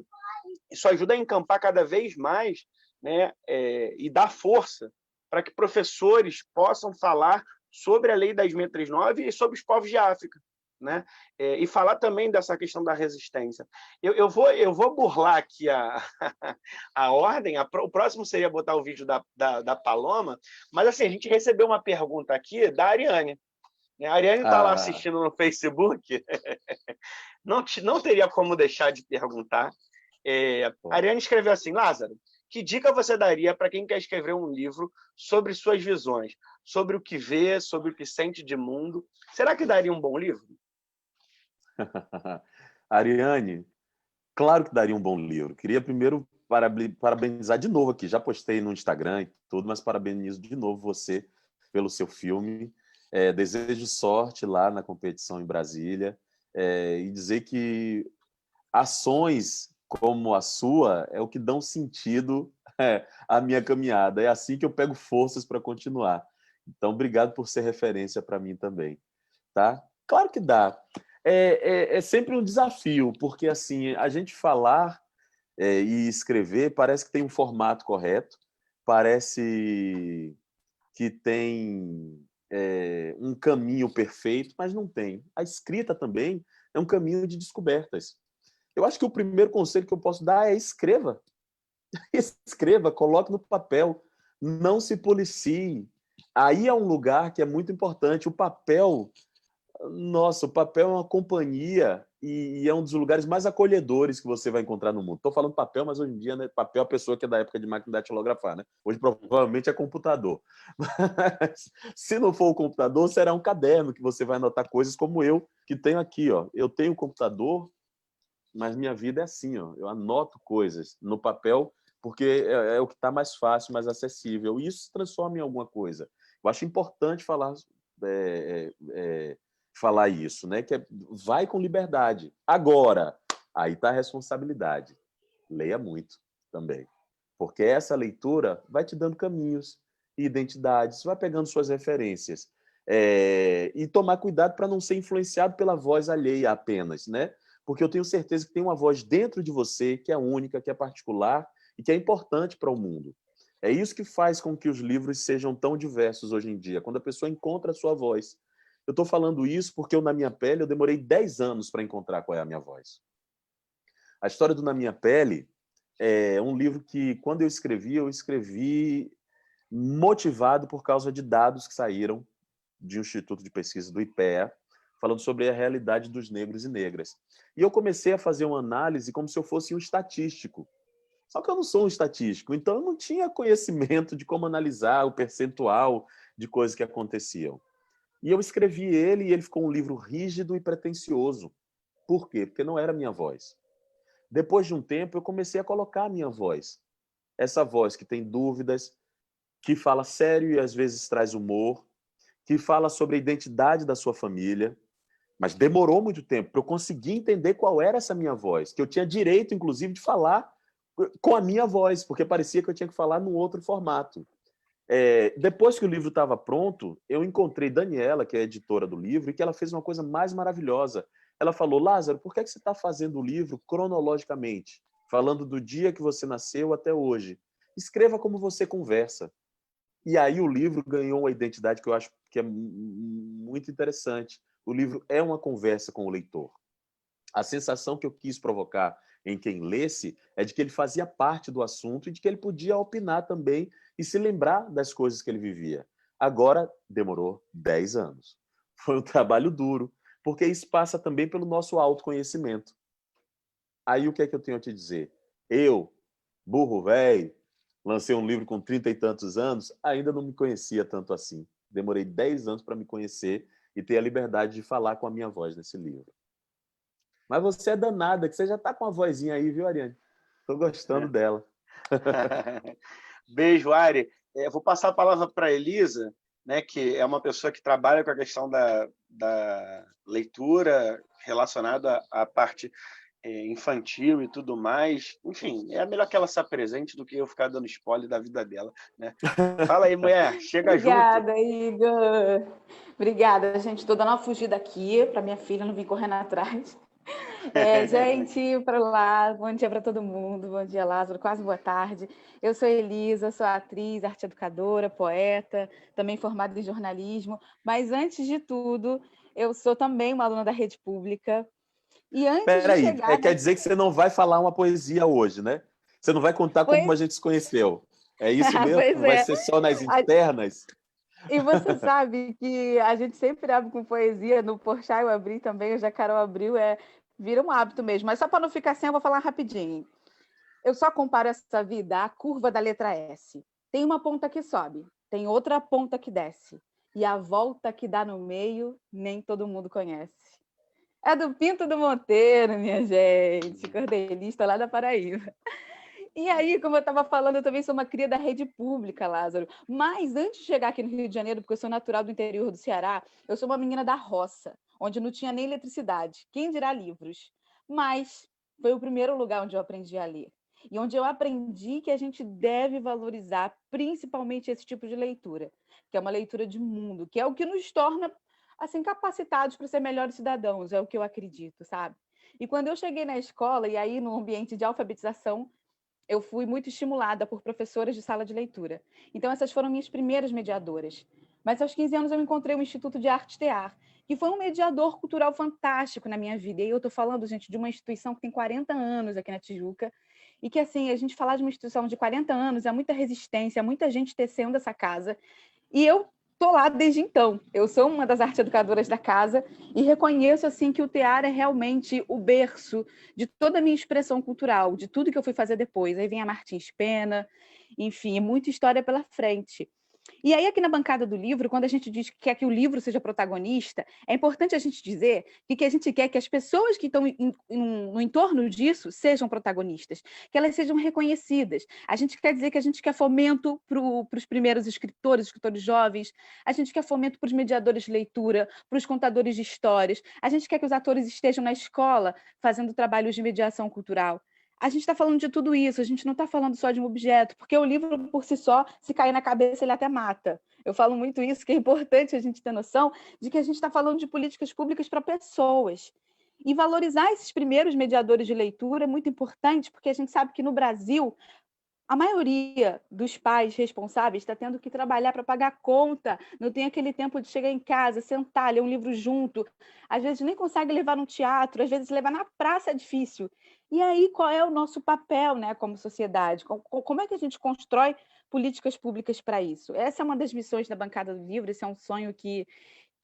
isso ajuda a encampar cada vez mais, né? E dar força para que professores possam falar sobre a Lei 10.639 e sobre os povos de África, né? E falar também dessa questão da resistência. Eu vou burlar aqui a ordem, o próximo seria botar o vídeo da Paloma, mas assim, a gente recebeu uma pergunta aqui da Ariane. A Ariane está lá assistindo no Facebook, não teria como deixar de perguntar. A Ariane escreveu assim: Lázaro, que dica você daria para quem quer escrever um livro sobre suas visões, sobre o que vê, sobre o que sente de mundo? Será que daria um bom livro? Ariane, claro que daria um bom livro. Queria primeiro parabenizar de novo aqui. Já postei no Instagram e tudo, mas parabenizo de novo você pelo seu filme. Desejo sorte lá na competição em Brasília e dizer que ações como a sua é o que dão sentido à minha caminhada. É assim que eu pego forças para continuar. Então, obrigado por ser referência para mim também. Tá? Claro que dá. É sempre um desafio, porque assim, a gente falar e escrever parece que tem um formato correto, parece que tem um caminho perfeito, mas não tem. A escrita também é um caminho de descobertas. Eu acho que o primeiro conselho que eu posso dar é escreva. Escreva, coloque no papel, não se policie. Aí é um lugar que é muito importante. O papel, Nossa, o papel é uma companhia e é um dos lugares mais acolhedores que você vai encontrar no mundo. Estou falando papel, mas hoje em dia, né, papel é a pessoa que é da época de máquina de datilografar, né? Hoje provavelmente é computador. Mas, se não for o computador, será um caderno que você vai anotar coisas como eu, que tenho aqui. Ó. Eu tenho computador, mas minha vida é assim. Ó. Eu anoto coisas no papel porque é o que está mais fácil, mais acessível. E isso se transforma em alguma coisa. Eu acho importante falar isso, né? Que vai com liberdade. Agora, aí está a responsabilidade. Leia muito também. Porque essa leitura vai te dando caminhos e identidades, vai pegando suas referências. E tomar cuidado para não ser influenciado pela voz alheia apenas, né? Porque eu tenho certeza que tem uma voz dentro de você que é única, que é particular e que é importante para o mundo. É isso que faz com que os livros sejam tão diversos hoje em dia, quando a pessoa encontra a sua voz. Eu estou falando isso porque Na Minha Pele eu demorei 10 anos para encontrar qual é a minha voz. A história do Na Minha Pele é um livro que, quando eu escrevi motivado por causa de dados que saíram de um instituto de pesquisa do IPEA, falando sobre a realidade dos negros e negras. E eu comecei a fazer uma análise como se eu fosse um estatístico. Só que eu não sou um estatístico, então eu não tinha conhecimento de como analisar o percentual de coisas que aconteciam. E eu escrevi ele e ele ficou um livro rígido e pretensioso. Por quê? Porque não era a minha voz. Depois de um tempo, eu comecei a colocar a minha voz. Essa voz que tem dúvidas, que fala sério e às vezes traz humor, que fala sobre a identidade da sua família. Mas demorou muito tempo para eu conseguir entender qual era essa minha voz, que eu tinha direito, inclusive, de falar com a minha voz, porque parecia que eu tinha que falar num outro formato. Depois que o livro estava pronto, eu encontrei Daniela, que é a editora do livro, e que ela fez uma coisa mais maravilhosa. Ela falou: Lázaro, por que você está fazendo o livro cronologicamente? Falando do dia que você nasceu até hoje. Escreva como você conversa. E aí o livro ganhou uma identidade que eu acho que é muito interessante. O livro é uma conversa com o leitor. A sensação que eu quis provocar em quem lesse é de que ele fazia parte do assunto e de que ele podia opinar também e se lembrar das coisas que ele vivia. Agora, demorou 10 anos. Foi um trabalho duro, porque isso passa também pelo nosso autoconhecimento. Aí o que é que eu tenho a te dizer? Eu, burro velho, lancei um livro com 30 e tantos anos, ainda não me conhecia tanto assim. Demorei 10 anos para me conhecer e ter a liberdade de falar com a minha voz nesse livro. Mas você é danada, que você já está com uma vozinha aí, viu, Ariane? Estou gostando dela. Beijo, Ari. Vou passar a palavra para a Elisa, né, que é uma pessoa que trabalha com a questão da leitura relacionada à parte infantil e tudo mais. Enfim, é melhor que ela se apresente do que eu ficar dando spoiler da vida dela, né? Fala aí, mulher, chega Obrigada, junto. Igor. Obrigada, gente. Estou dando uma fugida aqui para minha filha não vir correndo atrás. Gente, para lá, bom dia para todo mundo, bom dia, Lázaro, quase boa tarde. Eu sou Elisa, sou atriz, arte educadora, poeta, também formada em jornalismo, mas antes de tudo, eu sou também uma aluna da rede pública. E antes de chegar... Quer dizer que você não vai falar uma poesia hoje, né? Você não vai contar como a gente se conheceu. É isso mesmo? Pois Vai ser só nas internas? E você sabe que a gente sempre abre com poesia, no Porchat eu abri também, o Jacaró abriu, vira um hábito mesmo. Mas só para não ficar assim, eu vou falar rapidinho. Eu só comparo essa vida à curva da letra S. Tem uma ponta que sobe, tem outra ponta que desce. E a volta que dá no meio, nem todo mundo conhece. É do Pinto do Monteiro, minha gente, cordelista lá da Paraíba. E aí, como eu estava falando, eu também sou uma cria da rede pública, Lázaro. Mas antes de chegar aqui no Rio de Janeiro, porque eu sou natural do interior do Ceará, eu sou uma menina da roça, onde não tinha nem eletricidade, quem dirá livros. Mas foi o primeiro lugar onde eu aprendi a ler. E onde eu aprendi que a gente deve valorizar principalmente esse tipo de leitura, que é uma leitura de mundo, que é o que nos torna assim, capacitados para ser melhores cidadãos, é o que eu acredito, sabe? E quando eu cheguei na escola, e aí no ambiente de alfabetização, eu fui muito estimulada por professoras de sala de leitura. Então, essas foram minhas primeiras mediadoras. Mas aos 15 anos eu encontrei o Instituto de Arte Tear, que foi um mediador cultural fantástico na minha vida. E eu estou falando, gente, de uma instituição que tem 40 anos aqui na Tijuca, e que, assim, a gente falar de uma instituição de 40 anos é muita resistência, muita gente tecendo essa casa. E eu estou lá desde então. Eu sou uma das arte educadoras da casa e reconheço assim que o tear é realmente o berço de toda a minha expressão cultural, de tudo que eu fui fazer depois. Aí vem a Martins Pena, enfim, muita história pela frente. E aí, aqui na bancada do livro, quando a gente diz que quer que o livro seja protagonista, é importante a gente dizer que a gente quer que as pessoas que estão no entorno disso sejam protagonistas, que elas sejam reconhecidas. A gente quer dizer que a gente quer fomento para os primeiros escritores jovens, a gente quer fomento para os mediadores de leitura, para os contadores de histórias, a gente quer que os atores estejam na escola fazendo trabalhos de mediação cultural. A gente está falando de tudo isso, a gente não está falando só de um objeto, porque o livro, por si só, se cair na cabeça, ele até mata. Eu falo muito isso, que é importante a gente ter noção de que a gente está falando de políticas públicas para pessoas. E valorizar esses primeiros mediadores de leitura é muito importante, porque a gente sabe que no Brasil, a maioria dos pais responsáveis está tendo que trabalhar para pagar a conta, não tem aquele tempo de chegar em casa, sentar, ler um livro junto, às vezes nem consegue levar no teatro, às vezes levar na praça é difícil. E aí, qual é o nosso papel, né, como sociedade? Como é que a gente constrói políticas públicas para isso? Essa é uma das missões da Bancada do Livro, esse é um sonho que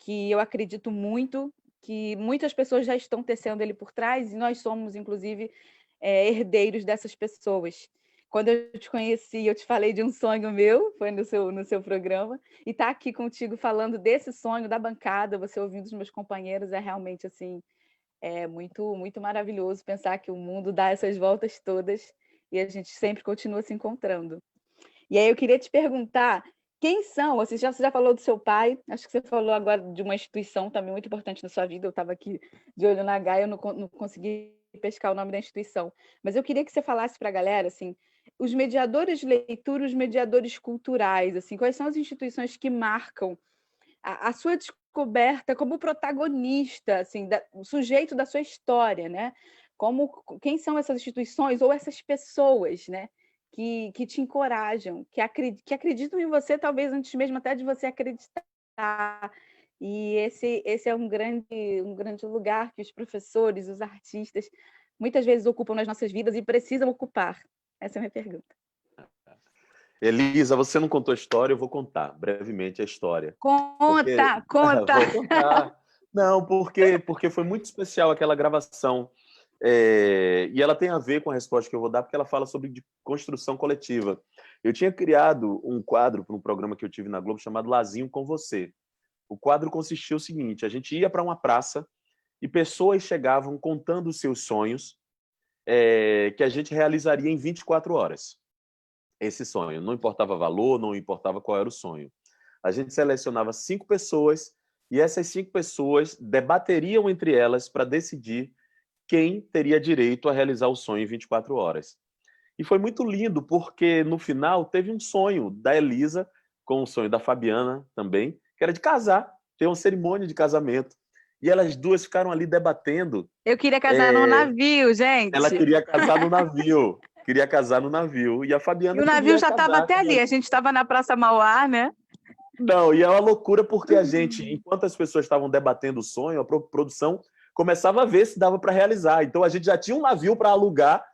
eu acredito muito, que muitas pessoas já estão tecendo ele por trás, e nós somos, inclusive, herdeiros dessas pessoas. Quando eu te conheci, eu te falei de um sonho meu, foi no seu programa, e estar aqui contigo falando desse sonho da bancada, você ouvindo os meus companheiros, é realmente assim, é muito, muito maravilhoso pensar que o mundo dá essas voltas todas e a gente sempre continua se encontrando. E aí eu queria te perguntar, quem são? Você já falou do seu pai, acho que você falou agora de uma instituição também muito importante na sua vida, eu estava aqui de olho na Gaia, eu não consegui pescar o nome da instituição, mas eu queria que você falasse para a galera, assim, os mediadores de leitura, os mediadores culturais, assim, quais são as instituições que marcam a sua descoberta como protagonista, assim, o sujeito da sua história, né? Quem são essas instituições ou essas pessoas, né? Que te encorajam, que acreditam em você, talvez antes mesmo até de você acreditar. E esse é um grande lugar que os professores, os artistas, muitas vezes ocupam nas nossas vidas e precisam ocupar. Essa é a minha pergunta. Elisa, você não contou a história, eu vou contar brevemente a história. Conta! Vou contar. Não, porque foi muito especial aquela gravação. E ela tem a ver com a resposta que eu vou dar, porque ela fala sobre construção coletiva. Eu tinha criado um quadro para um programa que eu tive na Globo chamado Lazinho com Você. O quadro consistia o seguinte, a gente ia para uma praça e pessoas chegavam contando os seus sonhos que a gente realizaria em 24 horas. Esse sonho. Não importava valor, não importava qual era o sonho. A gente selecionava 5 pessoas e essas 5 pessoas debateriam entre elas para decidir quem teria direito a realizar o sonho em 24 horas. E foi muito lindo, porque no final teve um sonho da Elisa, com o sonho da Fabiana também, que era de casar, ter uma cerimônia de casamento. E elas duas ficaram ali debatendo. Eu queria casar no navio, gente. Ela queria casar no navio. Queria casar no navio. E a Fabiana. E o navio já estava até ali, a gente estava na Praça Mauá, né? Não, e é uma loucura porque a gente, enquanto as pessoas estavam debatendo o sonho, a produção começava a ver se dava para realizar. Então a gente já tinha um navio para alugar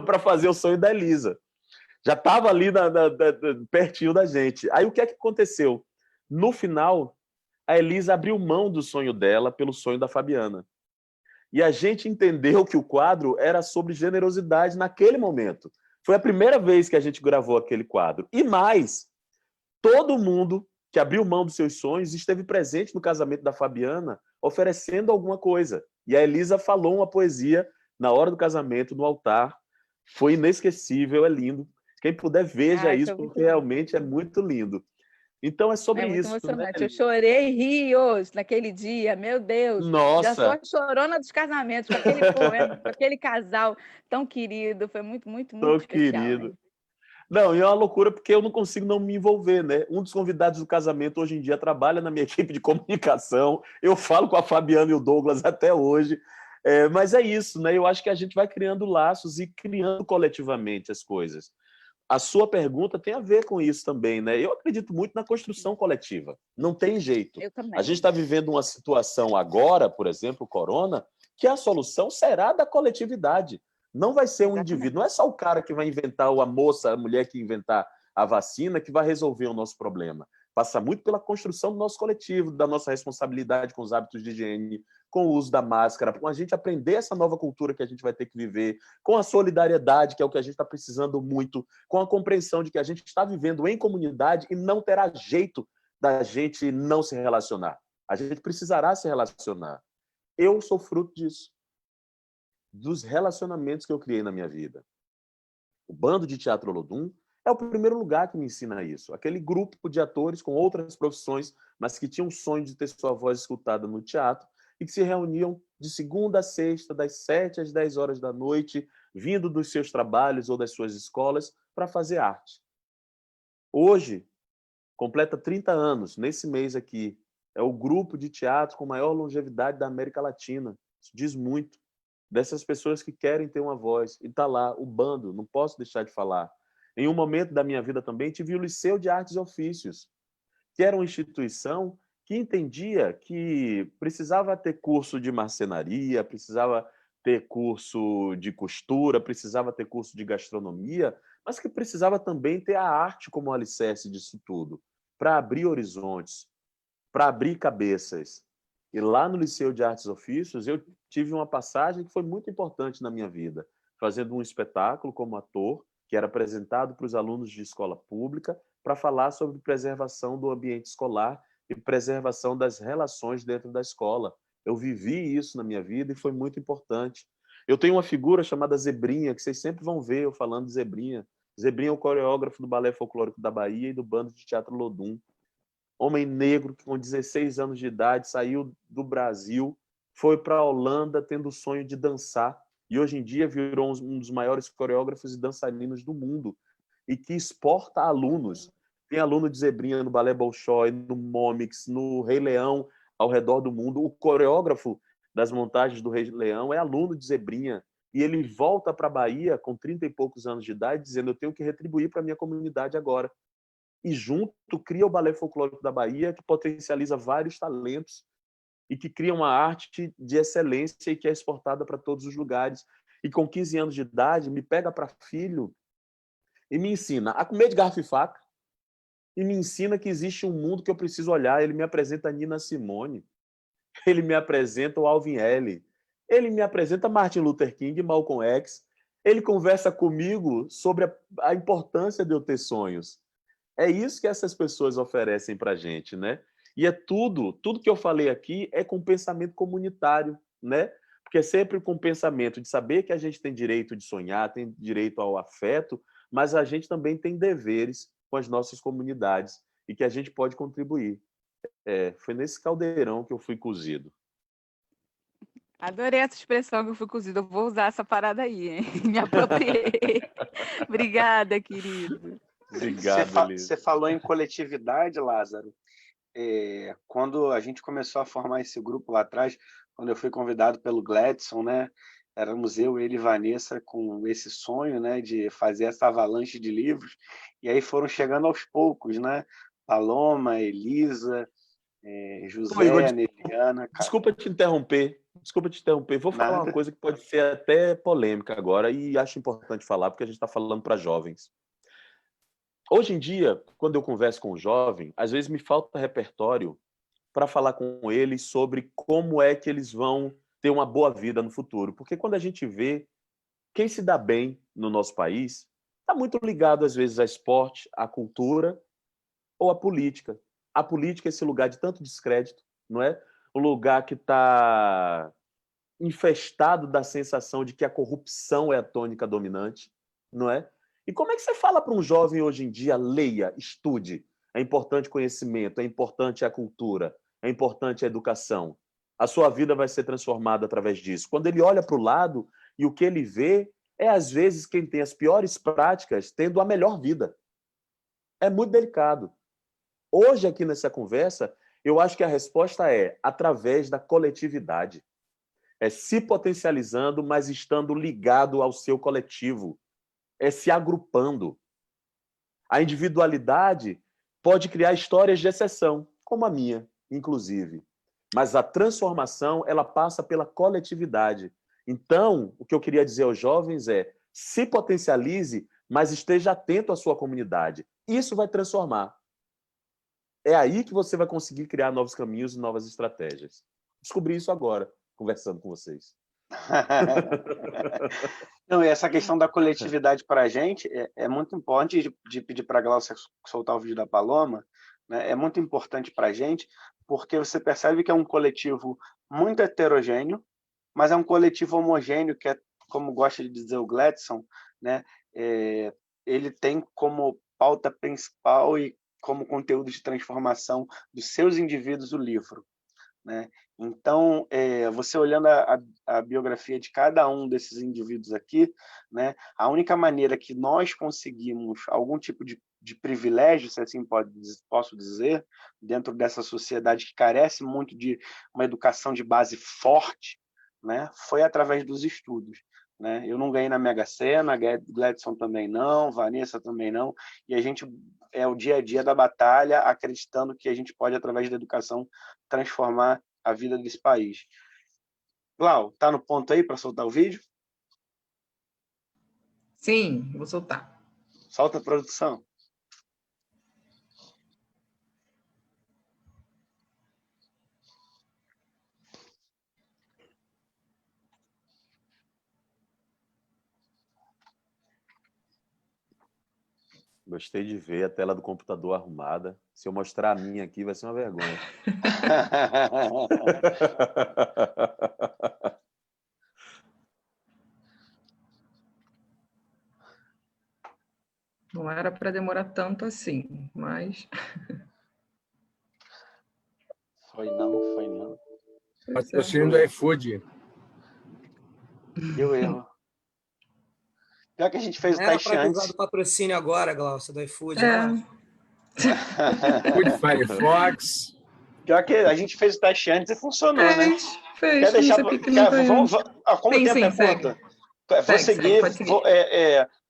para fazer o sonho da Elisa. Já estava ali pertinho da gente. Aí o que é que aconteceu? No final, a Elisa abriu mão do sonho dela pelo sonho da Fabiana. E a gente entendeu que o quadro era sobre generosidade naquele momento. Foi a primeira vez que a gente gravou aquele quadro. E mais, todo mundo que abriu mão dos seus sonhos esteve presente no casamento da Fabiana, oferecendo alguma coisa. E a Elisa falou uma poesia na hora do casamento, no altar. Foi inesquecível, é lindo. Quem puder, veja isso, porque realmente é muito lindo. Então é sobre muito isso. Emocionante. Né? Eu chorei rios naquele dia, meu Deus. Nossa! Já sou a chorona dos casamentos, com aquele poema, com aquele casal tão querido. Foi muito, muito, muito especial. Querido. Né? Não, e é uma loucura porque eu não consigo não me envolver, né? Um dos convidados do casamento hoje em dia trabalha na minha equipe de comunicação. Eu falo com a Fabiana e o Douglas até hoje. Mas é isso, né? Eu acho que a gente vai criando laços e criando coletivamente as coisas. A sua pergunta tem a ver com isso também, né? Eu acredito muito na construção coletiva. Não tem jeito. Eu também. A gente está vivendo uma situação agora, por exemplo, o corona, que a solução será da coletividade. Não vai ser um indivíduo. Não é só o cara que vai inventar, ou a moça, a mulher que inventar a vacina, que vai resolver o nosso problema. Passa muito pela construção do nosso coletivo, da nossa responsabilidade com os hábitos de higiene, com o uso da máscara, com a gente aprender essa nova cultura que a gente vai ter que viver, com a solidariedade, que é o que a gente está precisando muito, com a compreensão de que a gente está vivendo em comunidade e não terá jeito da gente não se relacionar. A gente precisará se relacionar. Eu sou fruto disso, dos relacionamentos que eu criei na minha vida. O Bando de Teatro Olodum é o primeiro lugar que me ensina isso. Aquele grupo de atores com outras profissões, mas que tinham um sonho de ter sua voz escutada no teatro e que se reuniam de segunda a sexta, das 7 às 10 horas da noite, vindo dos seus trabalhos ou das suas escolas, para fazer arte. Hoje, completa 30 anos, nesse mês aqui. É o grupo de teatro com maior longevidade da América Latina. Isso diz muito. Dessas pessoas que querem ter uma voz. E está lá, o Bando, não posso deixar de falar. Em um momento da minha vida também, tive o Liceu de Artes e Ofícios, que era uma instituição que entendia que precisava ter curso de marcenaria, precisava ter curso de costura, precisava ter curso de gastronomia, mas que precisava também ter a arte como alicerce disso tudo, para abrir horizontes, para abrir cabeças. E lá no Liceu de Artes e Ofícios, eu tive uma passagem que foi muito importante na minha vida, fazendo um espetáculo como ator, que era apresentado para os alunos de escola pública, para falar sobre preservação do ambiente escolar e preservação das relações dentro da escola. Eu vivi isso na minha vida e foi muito importante. Eu tenho uma figura chamada Zebrinha, que vocês sempre vão ver eu falando de Zebrinha. Zebrinha é o coreógrafo do Balé Folclórico da Bahia e do Bando de Teatro Olodum. Homem negro que com 16 anos de idade saiu do Brasil, foi para a Holanda tendo o sonho de dançar e hoje em dia virou um dos maiores coreógrafos e dançarinos do mundo e que exporta alunos. Tem aluno de Zebrinha no Balé Bolshoi, no Momix, no Rei Leão, ao redor do mundo. O coreógrafo das montagens do Rei Leão é aluno de Zebrinha e ele volta para a Bahia com 30 e poucos anos de idade dizendo eu tenho que retribuir para a minha comunidade agora. E junto cria o Balé Folclórico da Bahia, que potencializa vários talentos e que cria uma arte de excelência e que é exportada para todos os lugares. E com 15 anos de idade, me pega para filho e me ensina a comer de garfo e faca e me ensina que existe um mundo que eu preciso olhar. Ele me apresenta a Nina Simone, ele me apresenta o Alvin Ailey, ele me apresenta Martin Luther King e Malcolm X, ele conversa comigo sobre a importância de eu ter sonhos. É isso que essas pessoas oferecem para a gente, né? E é tudo que eu falei aqui é com pensamento comunitário, né? Porque é sempre com o pensamento de saber que a gente tem direito de sonhar, tem direito ao afeto, mas a gente também tem deveres com as nossas comunidades e que a gente pode contribuir. Foi nesse caldeirão que eu fui cozido. Adorei essa expressão que eu fui cozido. Eu vou usar essa parada aí, hein? Me apropriei. Obrigada, querido. Obrigado, Você falou em coletividade, Lázaro. Quando a gente começou a formar esse grupo lá atrás, quando eu fui convidado pelo Gladson, né? Éramos eu, ele e Vanessa com esse sonho, né, de fazer essa avalanche de livros. E aí foram chegando aos poucos, né? Paloma, Elisa, José, Igor, Neliana. Desculpa te interromper. Vou falar Nada. uma coisa que pode ser até polêmica agora e acho importante falar porque a gente está falando para jovens. Hoje em dia, quando eu converso com um jovem, às vezes me falta repertório para falar com eles sobre como é que eles vão ter uma boa vida no futuro. Porque quando a gente vê quem se dá bem no nosso país, está muito ligado, às vezes, a esporte, à cultura ou à política. A política é esse lugar de tanto descrédito, não é? Um lugar que está infestado da sensação de que a corrupção é a tônica dominante, não é? E como é que você fala para um jovem hoje em dia, leia, estude? É importante conhecimento, é importante a cultura, é importante a educação. A sua vida vai ser transformada através disso. Quando ele olha para o lado e o que ele vê é, às vezes, quem tem as piores práticas tendo a melhor vida. É muito delicado. Hoje, aqui nessa conversa, eu acho que a resposta é através da coletividade. É se potencializando, mas estando ligado ao seu coletivo. É se agrupando. A individualidade pode criar histórias de exceção, como a minha, inclusive. Mas a transformação, ela passa pela coletividade. Então, o que eu queria dizer aos jovens é: se potencialize, mas esteja atento à sua comunidade. Isso vai transformar. É aí que você vai conseguir criar novos caminhos e novas estratégias. Descobri isso agora, conversando com vocês. Não, e essa questão da coletividade para a gente é muito importante, de pedir para a Glaucia soltar o vídeo da Paloma, né? É muito importante para a gente, porque você percebe que é um coletivo muito heterogêneo, mas é um coletivo homogêneo, que é, como gosta de dizer o Gladson, né? Ele tem como pauta principal e como conteúdo de transformação dos seus indivíduos o livro, né? Então, você olhando a biografia de cada um desses indivíduos aqui, né, a única maneira que nós conseguimos algum tipo de privilégio, se assim posso dizer, dentro dessa sociedade que carece muito de uma educação de base forte, né, foi através dos estudos. Né? Eu não ganhei na Mega Sena, Gladson também não, Vanessa também não, e a gente é o dia a dia da batalha, acreditando que a gente pode, através da educação, transformar a vida desse país. Glau, tá no ponto aí para soltar o vídeo? Sim, vou soltar. Solta a produção. Gostei de ver a tela do computador arrumada. Se eu mostrar a minha aqui, vai ser uma vergonha. Não era para demorar tanto assim, mas... Foi não. Patrocínio do iFood. Deu erro. Pior que a gente fez o Era teste para antes. usar do patrocínio agora, Glaucia, do iFood. iFood, Firefox. Pior que a gente fez o teste antes e funcionou, né? Fez. Quer deixar... Vamos... Como o tempo é curto, vou seguir.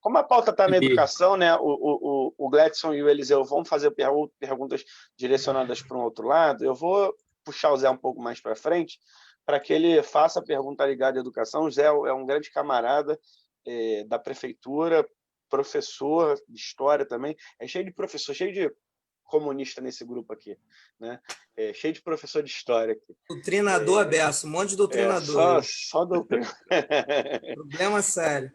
Como a pauta está na educação, né? O Gladson e o Eliseu vão fazer perguntas direcionadas para um outro lado. Eu vou puxar o Zé um pouco mais para frente para que ele faça a pergunta ligada à educação. O Zé é um grande camarada da prefeitura, professor de história também. É cheio de professor, cheio de comunista nesse grupo aqui, né? Cheio de professor de história aqui. Doutrinador aberto, um monte de doutrinador. Só doutrinador. Problema sério.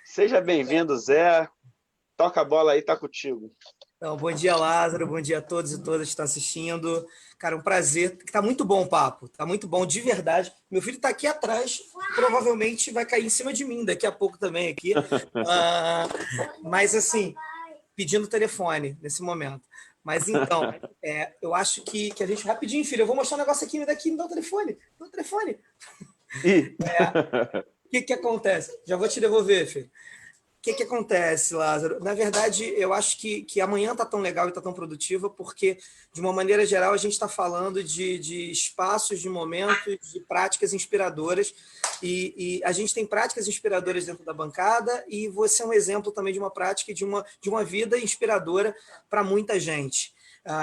Seja bem-vindo, Zé. Toca a bola aí, tá contigo. Então, bom dia, Lázaro. Bom dia a todos e todas que estão assistindo. Cara, um prazer. Tá muito bom o papo. Tá muito bom, de verdade. Meu filho tá aqui atrás. Provavelmente vai cair em cima de mim daqui a pouco também aqui. Mas, assim, pedindo telefone nesse momento. Mas, então, eu acho que a gente... Rapidinho, filho. Eu vou mostrar um negócio aqui. Me dá o telefone. Me dá o telefone. O que acontece? Já vou te devolver, filho. O que acontece, Lázaro? Na verdade, eu acho que amanhã está tão legal e está tão produtiva porque, de uma maneira geral, a gente está falando de espaços, de momentos, de práticas inspiradoras. E a gente tem práticas inspiradoras dentro da bancada e você é um exemplo também de uma prática e de uma vida inspiradora para muita gente.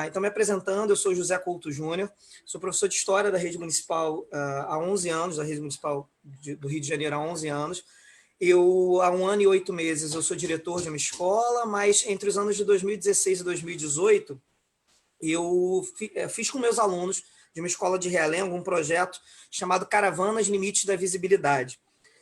Então, me apresentando, eu sou José Couto Júnior, sou professor de História da Rede Municipal há 11 anos, da Rede Municipal do Rio de Janeiro há 11 anos. Há 1 ano e 8 meses, eu sou diretor de uma escola, mas entre os anos de 2016 e 2018, eu fiz com meus alunos de uma escola de Realengo um projeto chamado Caravanas Limites da Visibilidade.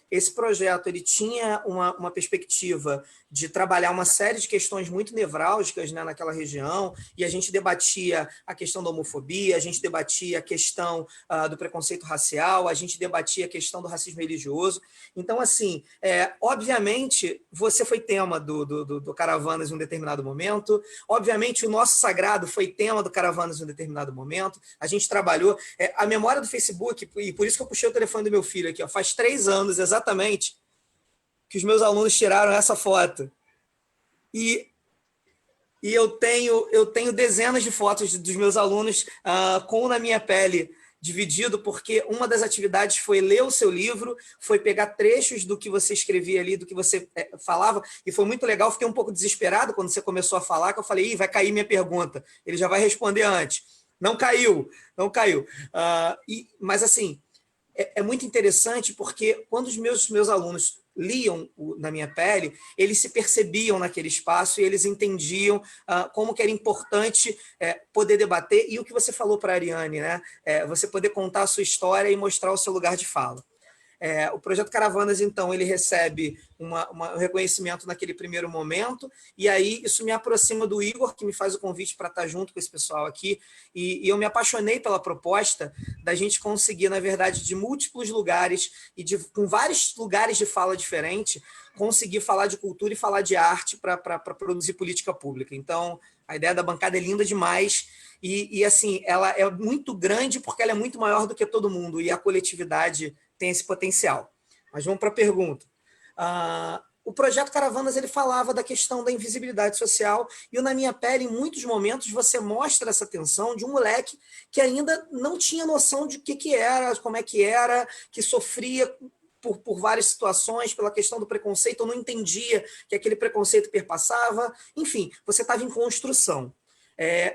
Esse projeto ele tinha uma perspectiva de trabalhar uma série de questões muito nevrálgicas, né, naquela região, e a gente debatia a questão da homofobia, a gente debatia a questão do preconceito racial, a gente debatia a questão do racismo religioso. Então, assim, obviamente, você foi tema do Caravanas em um determinado momento, obviamente o nosso sagrado foi tema do Caravanas em um determinado momento, a gente trabalhou, a memória do Facebook, e por isso que eu puxei o telefone do meu filho aqui, faz 3 anos exatamente que os meus alunos tiraram essa foto. E eu tenho dezenas de fotos dos meus alunos com Na Minha Pele dividido, porque uma das atividades foi ler o seu livro, foi pegar trechos do que você escrevia ali, do que você falava, e foi muito legal. Fiquei um pouco desesperado quando você começou a falar, que eu falei, vai cair minha pergunta, ele já vai responder antes. Não caiu. Mas, assim, é muito interessante porque quando os meus alunos liam Na Minha Pele, eles se percebiam naquele espaço e eles entendiam como que era importante poder debater, e o que você falou para a Ariane, né? Você poder contar a sua história e mostrar o seu lugar de fala. O Projeto Caravanas, então, ele recebe um reconhecimento naquele primeiro momento, e aí isso me aproxima do Igor, que me faz o convite para estar junto com esse pessoal aqui, e eu me apaixonei pela proposta da gente conseguir, na verdade, de múltiplos lugares e com vários lugares de fala diferente, conseguir falar de cultura e falar de arte para produzir política pública. Então, a ideia da bancada é linda demais, e assim, ela é muito grande porque ela é muito maior do que todo mundo, e a coletividade tem esse potencial. Mas vamos para a pergunta. O Projeto Caravanas ele falava da questão da invisibilidade social, e Na Minha Pele, em muitos momentos, você mostra essa tensão de um moleque que ainda não tinha noção de o que era, como é que era, que sofria por várias situações, pela questão do preconceito, ou não entendia que aquele preconceito perpassava. Enfim, você estava em construção.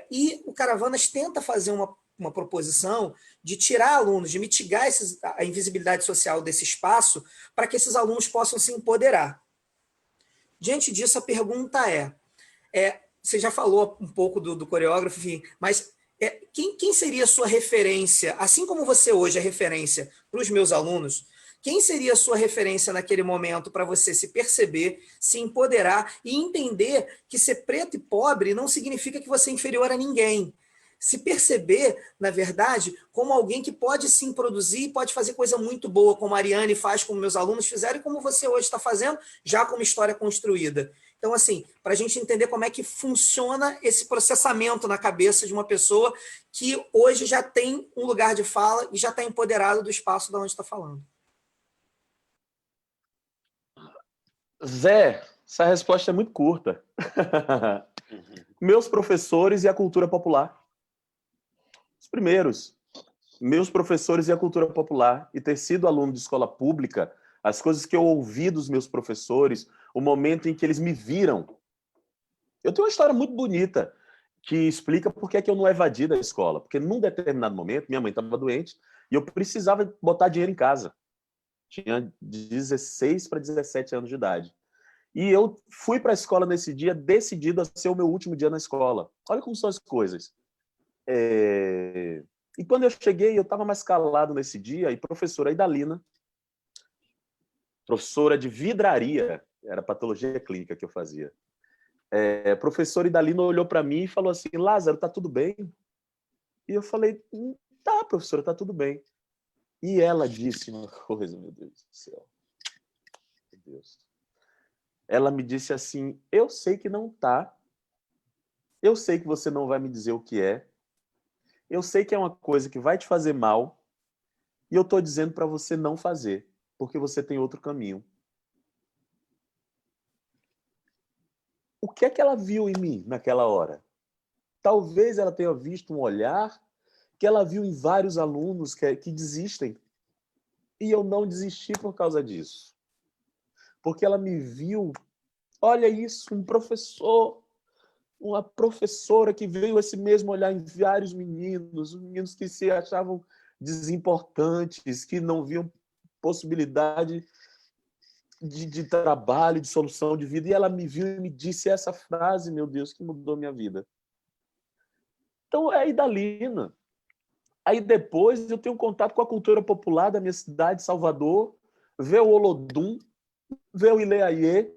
E o Caravanas tenta fazer uma proposição de tirar alunos, de mitigar a invisibilidade social desse espaço para que esses alunos possam se empoderar. Diante disso, a pergunta você já falou um pouco do coreógrafo, enfim, mas quem seria a sua referência, assim como você hoje é referência para os meus alunos, quem seria a sua referência naquele momento para você se perceber, se empoderar e entender que ser preto e pobre não significa que você é inferior a ninguém? Se perceber, na verdade, como alguém que pode sim produzir, pode fazer coisa muito boa, como a Ariane faz, como meus alunos fizeram, e como você hoje está fazendo, já com uma história construída. Então, assim, para a gente entender como é que funciona esse processamento na cabeça de uma pessoa que hoje já tem um lugar de fala e já está empoderado do espaço de onde está falando. Zé, essa resposta é muito curta. Meus professores e a cultura popular. Os primeiros. Meus professores e a cultura popular. E ter sido aluno de escola pública, as coisas que eu ouvi dos meus professores, o momento em que eles me viram. Eu tenho uma história muito bonita que explica por que é que eu não evadi da escola. Porque num determinado momento, minha mãe estava doente e eu precisava botar dinheiro em casa. Tinha 16 para 17 anos de idade. E eu fui para a escola nesse dia decidido a ser o meu último dia na escola. Olha como são as coisas. E quando eu cheguei, eu estava mais calado nesse dia, e professora Idalina, professora de vidraria, era patologia clínica que eu fazia. Professora Idalina olhou para mim e falou assim: Lázaro, tá tudo bem? E eu falei: tá, professora, tá tudo bem. E ela disse uma coisa, meu Deus do céu. Meu Deus. Ela me disse assim: eu sei que não tá. Eu sei que você não vai me dizer o que é. Eu sei que é uma coisa que vai te fazer mal. E eu estou dizendo para você não fazer, porque você tem outro caminho. O que é que ela viu em mim naquela hora? Talvez ela tenha visto um olhar que ela viu em vários alunos que desistem. E eu não desisti por causa disso. Porque ela me viu, olha isso, um professor, uma professora que veio esse mesmo olhar em vários meninos, os meninos que se achavam desimportantes, que não viam possibilidade de trabalho, de solução de vida, e ela me viu e me disse essa frase, meu Deus, que mudou minha vida. Então, é a Idalina. Aí depois eu tenho contato com a cultura popular da minha cidade, Salvador, ver o Olodum, ver o Ileaie,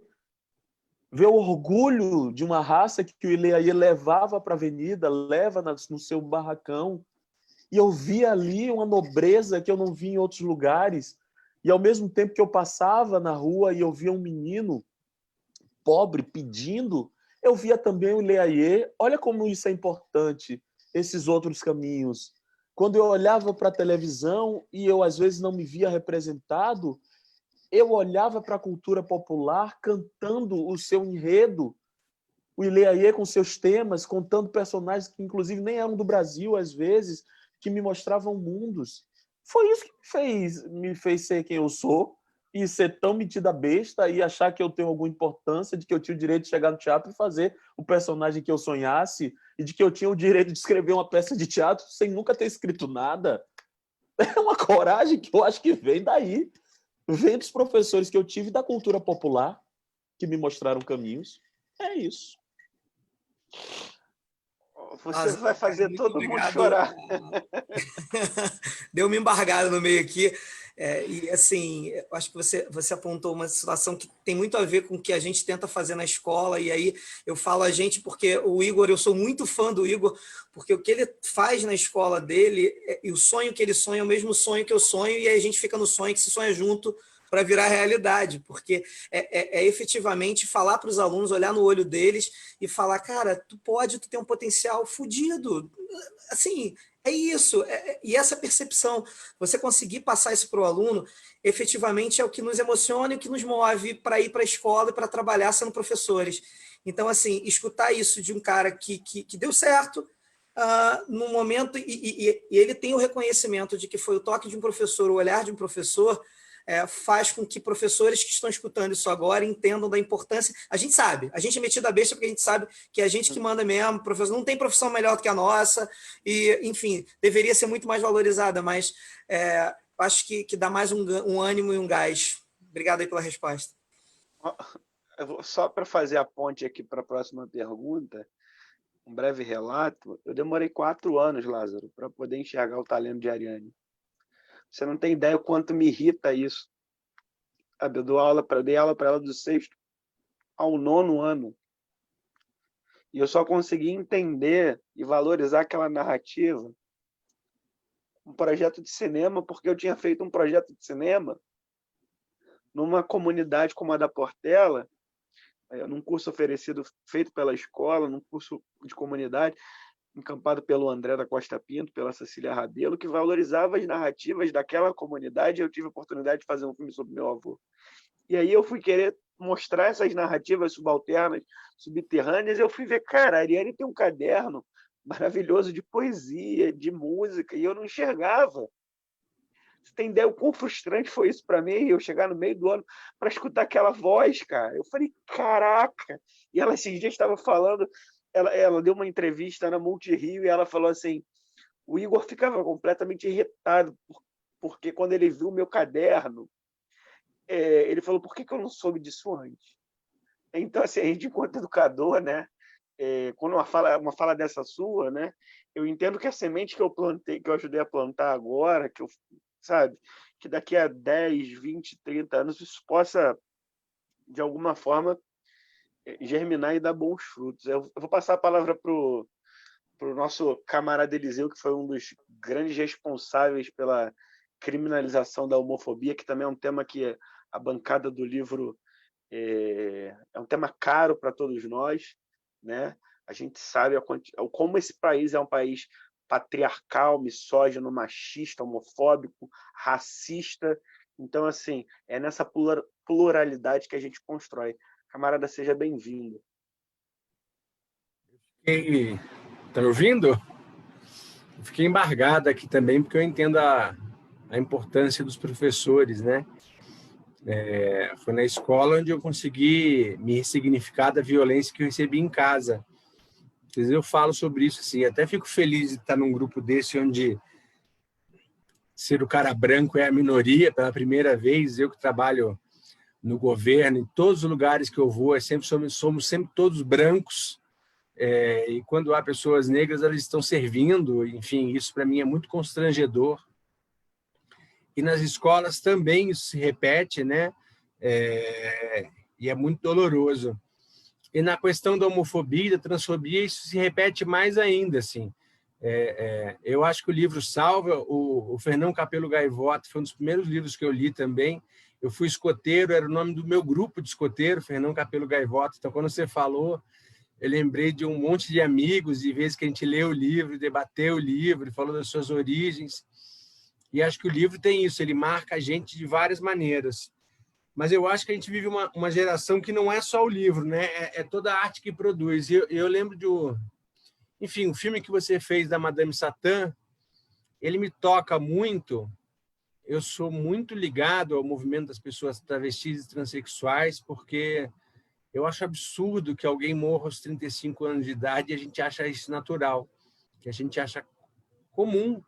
ver o orgulho de uma raça que o Ileaie levava para a avenida, leva no seu barracão, e eu via ali uma nobreza que eu não vi em outros lugares, e ao mesmo tempo que eu passava na rua e eu via um menino pobre pedindo, eu via também o Ileaie. Olha como isso é importante, esses outros caminhos. Quando eu olhava para a televisão e eu às vezes não me via representado, eu olhava para a cultura popular cantando o seu enredo, o Ileaie com seus temas, contando personagens que inclusive nem eram do Brasil às vezes, que me mostravam mundos. Foi isso que me fez ser quem eu sou e ser tão metida besta e achar que eu tenho alguma importância, de que eu tinha o direito de chegar no teatro e fazer o personagem que eu sonhasse e de que eu tinha o direito de escrever uma peça de teatro sem nunca ter escrito nada. É uma coragem que eu acho que vem daí. vem dos professores que eu tive da cultura popular, que me mostraram caminhos. É isso. Você vai fazer muito todo mundo obrigado. chorar. Deu uma embargada no meio aqui. E assim, eu acho que você apontou uma situação que tem muito a ver com o que a gente tenta fazer na escola, e aí eu falo a gente porque o Igor, eu sou muito fã do Igor, porque o que ele faz na escola dele, e o sonho que ele sonha é o mesmo sonho que eu sonho, e aí a gente fica no sonho que se sonha junto para virar realidade, porque é efetivamente falar para os alunos, olhar no olho deles e falar, cara, tu tem um potencial fodido, assim, é isso, e essa percepção, você conseguir passar isso para o aluno, efetivamente é o que nos emociona e o que nos move para ir para a escola e para trabalhar sendo professores. Então, assim, escutar isso de um cara que deu certo, no momento, e ele tem o reconhecimento de que foi o toque de um professor, o olhar de um professor, faz com que professores que estão escutando isso agora entendam da importância. A gente sabe, a gente é metido a besta porque a gente sabe que é a gente que manda mesmo, professor não tem profissão melhor do que a nossa, e, enfim, deveria ser muito mais valorizada, mas acho que dá mais um ânimo e um gás. Obrigado aí pela resposta. Só para fazer a ponte aqui para a próxima pergunta, um breve relato, eu demorei 4 anos, Lázaro, para poder enxergar o talento de Ariane. Você não tem ideia o quanto me irrita isso. Sabe, eu dei aula para ela do 6º ao 9º ano. E eu só consegui entender e valorizar aquela narrativa, um projeto de cinema, porque eu tinha feito um projeto de cinema numa comunidade como a da Portela, num curso feito pela escola, num curso de comunidade, encampado pelo André da Costa Pinto, pela Cecília Rabelo, que valorizava as narrativas daquela comunidade. Eu tive a oportunidade de fazer um filme sobre meu avô. E aí eu fui querer mostrar essas narrativas subalternas, subterrâneas, e eu fui ver, cara, a Ariane tem um caderno maravilhoso de poesia, de música, e eu não enxergava. Você tem ideia o quão frustrante foi isso para mim, eu chegar no meio do ano para escutar aquela voz, cara? Eu falei, caraca! E ela esses dias estava falando, ela deu uma entrevista na Multirio e ela falou assim, o Igor ficava completamente irritado, porque quando ele viu o meu caderno, ele falou, por que eu não soube disso antes? Então, assim, a gente, enquanto educador, né, quando uma fala dessa sua, né, eu entendo que a semente que eu plantei, que eu ajudei a plantar agora, sabe, que daqui a 10, 20, 30 anos isso possa, de alguma forma, germinar e dar bons frutos. Eu vou passar a palavra para o nosso camarada Eliseu, que foi um dos grandes responsáveis pela criminalização da homofobia, que também é um tema que a bancada do livro é um tema caro para todos nós, né? A gente sabe como esse país é um país patriarcal, misógino, machista, homofóbico, racista. Então, assim, é nessa pluralidade que a gente constrói. Camarada, seja bem-vindo. Tá me ouvindo? Eu fiquei embargado aqui também, porque eu entendo a importância dos professores, né? Foi na escola onde eu consegui me ressignificar da violência que eu recebi em casa. Às vezes eu falo sobre isso, assim, até fico feliz de estar num grupo desse onde ser o cara branco é a minoria pela primeira vez. Eu que trabalho no governo, em todos os lugares que eu vou, somos sempre todos brancos, e quando há pessoas negras, elas estão servindo, enfim, isso para mim é muito constrangedor. E nas escolas também isso se repete, né? E é muito doloroso. E na questão da homofobia e da transfobia, isso se repete mais ainda, assim. Eu acho que o livro salva. O Fernão Capelo Gaivota foi um dos primeiros livros que eu li também. Eu fui escoteiro, era o nome do meu grupo de escoteiro, Fernão Capelo Gaivota. Então, quando você falou, eu lembrei de um monte de amigos e vezes que a gente leu o livro, debateu o livro, falou das suas origens. E acho que o livro tem isso, ele marca a gente de várias maneiras. Mas eu acho que a gente vive uma geração que não é só o livro, né? É toda a arte que produz. E eu lembro enfim, o filme que você fez da Madame Satã, ele me toca muito. Eu sou muito ligado ao movimento das pessoas travestis e transexuais, porque eu acho absurdo que alguém morra aos 35 anos de idade e a gente acha isso natural, que a gente acha comum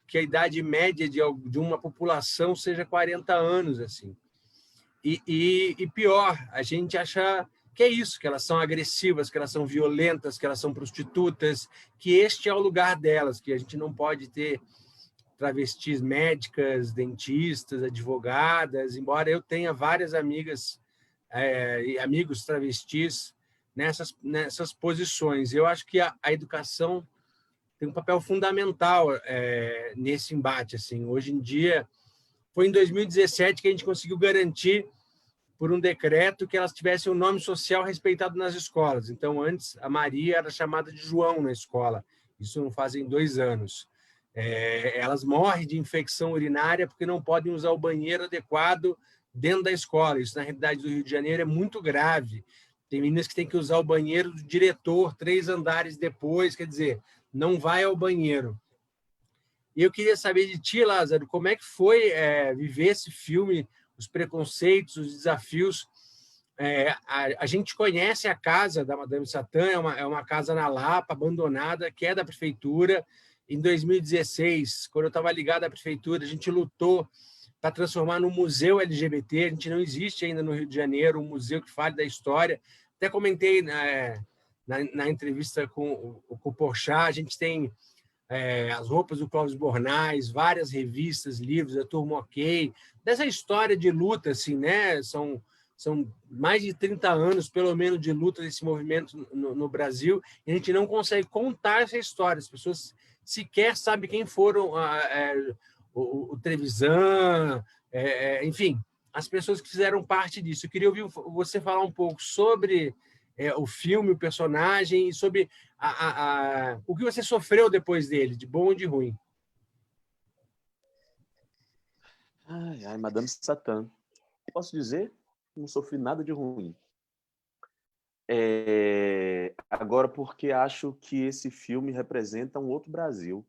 que a idade média de uma população seja 40 anos, assim. E pior, a gente acha que é isso, que elas são agressivas, que elas são violentas, que elas são prostitutas, que este é o lugar delas, que a gente não pode ter travestis médicas, dentistas, advogadas, embora eu tenha várias amigas e amigos travestis nessas posições. Eu acho que a educação tem um papel fundamental nesse embate. Assim. Hoje em dia, foi em 2017 que a gente conseguiu garantir, por um decreto, que elas tivessem um nome social respeitado nas escolas. Então, antes, a Maria era chamada de João na escola. Isso não fazem 2 anos. Elas morrem de infecção urinária porque não podem usar o banheiro adequado dentro da escola. Isso, na realidade do Rio de Janeiro, é muito grave. Tem meninas que têm que usar o banheiro do diretor 3 andares depois, quer dizer, não vai ao banheiro. E eu queria saber de ti, Lázaro, como é que foi viver esse filme, os preconceitos, os desafios. A gente conhece a casa da Madame Satã, é uma casa na Lapa, abandonada, que é da prefeitura. Em 2016, quando eu estava ligado à prefeitura, a gente lutou para transformar num museu LGBT. A gente não existe ainda no Rio de Janeiro um museu que fale da história. Até comentei na entrevista com o Porchat, a gente tem as roupas do Clóvis Bornais, várias revistas, livros, a Turma OK, dessa história de luta, assim, né? São mais de 30 anos, pelo menos, de luta desse movimento no Brasil, e a gente não consegue contar essa história. As pessoas sequer sabem quem foram o Trevisan, enfim, as pessoas que fizeram parte disso. Eu queria ouvir você falar um pouco sobre o filme, o personagem, e sobre o que você sofreu depois dele, de bom ou de ruim. Ai, Madame Satã. Posso dizer? Não sofri nada de ruim. Agora, porque acho que esse filme representa um outro Brasil.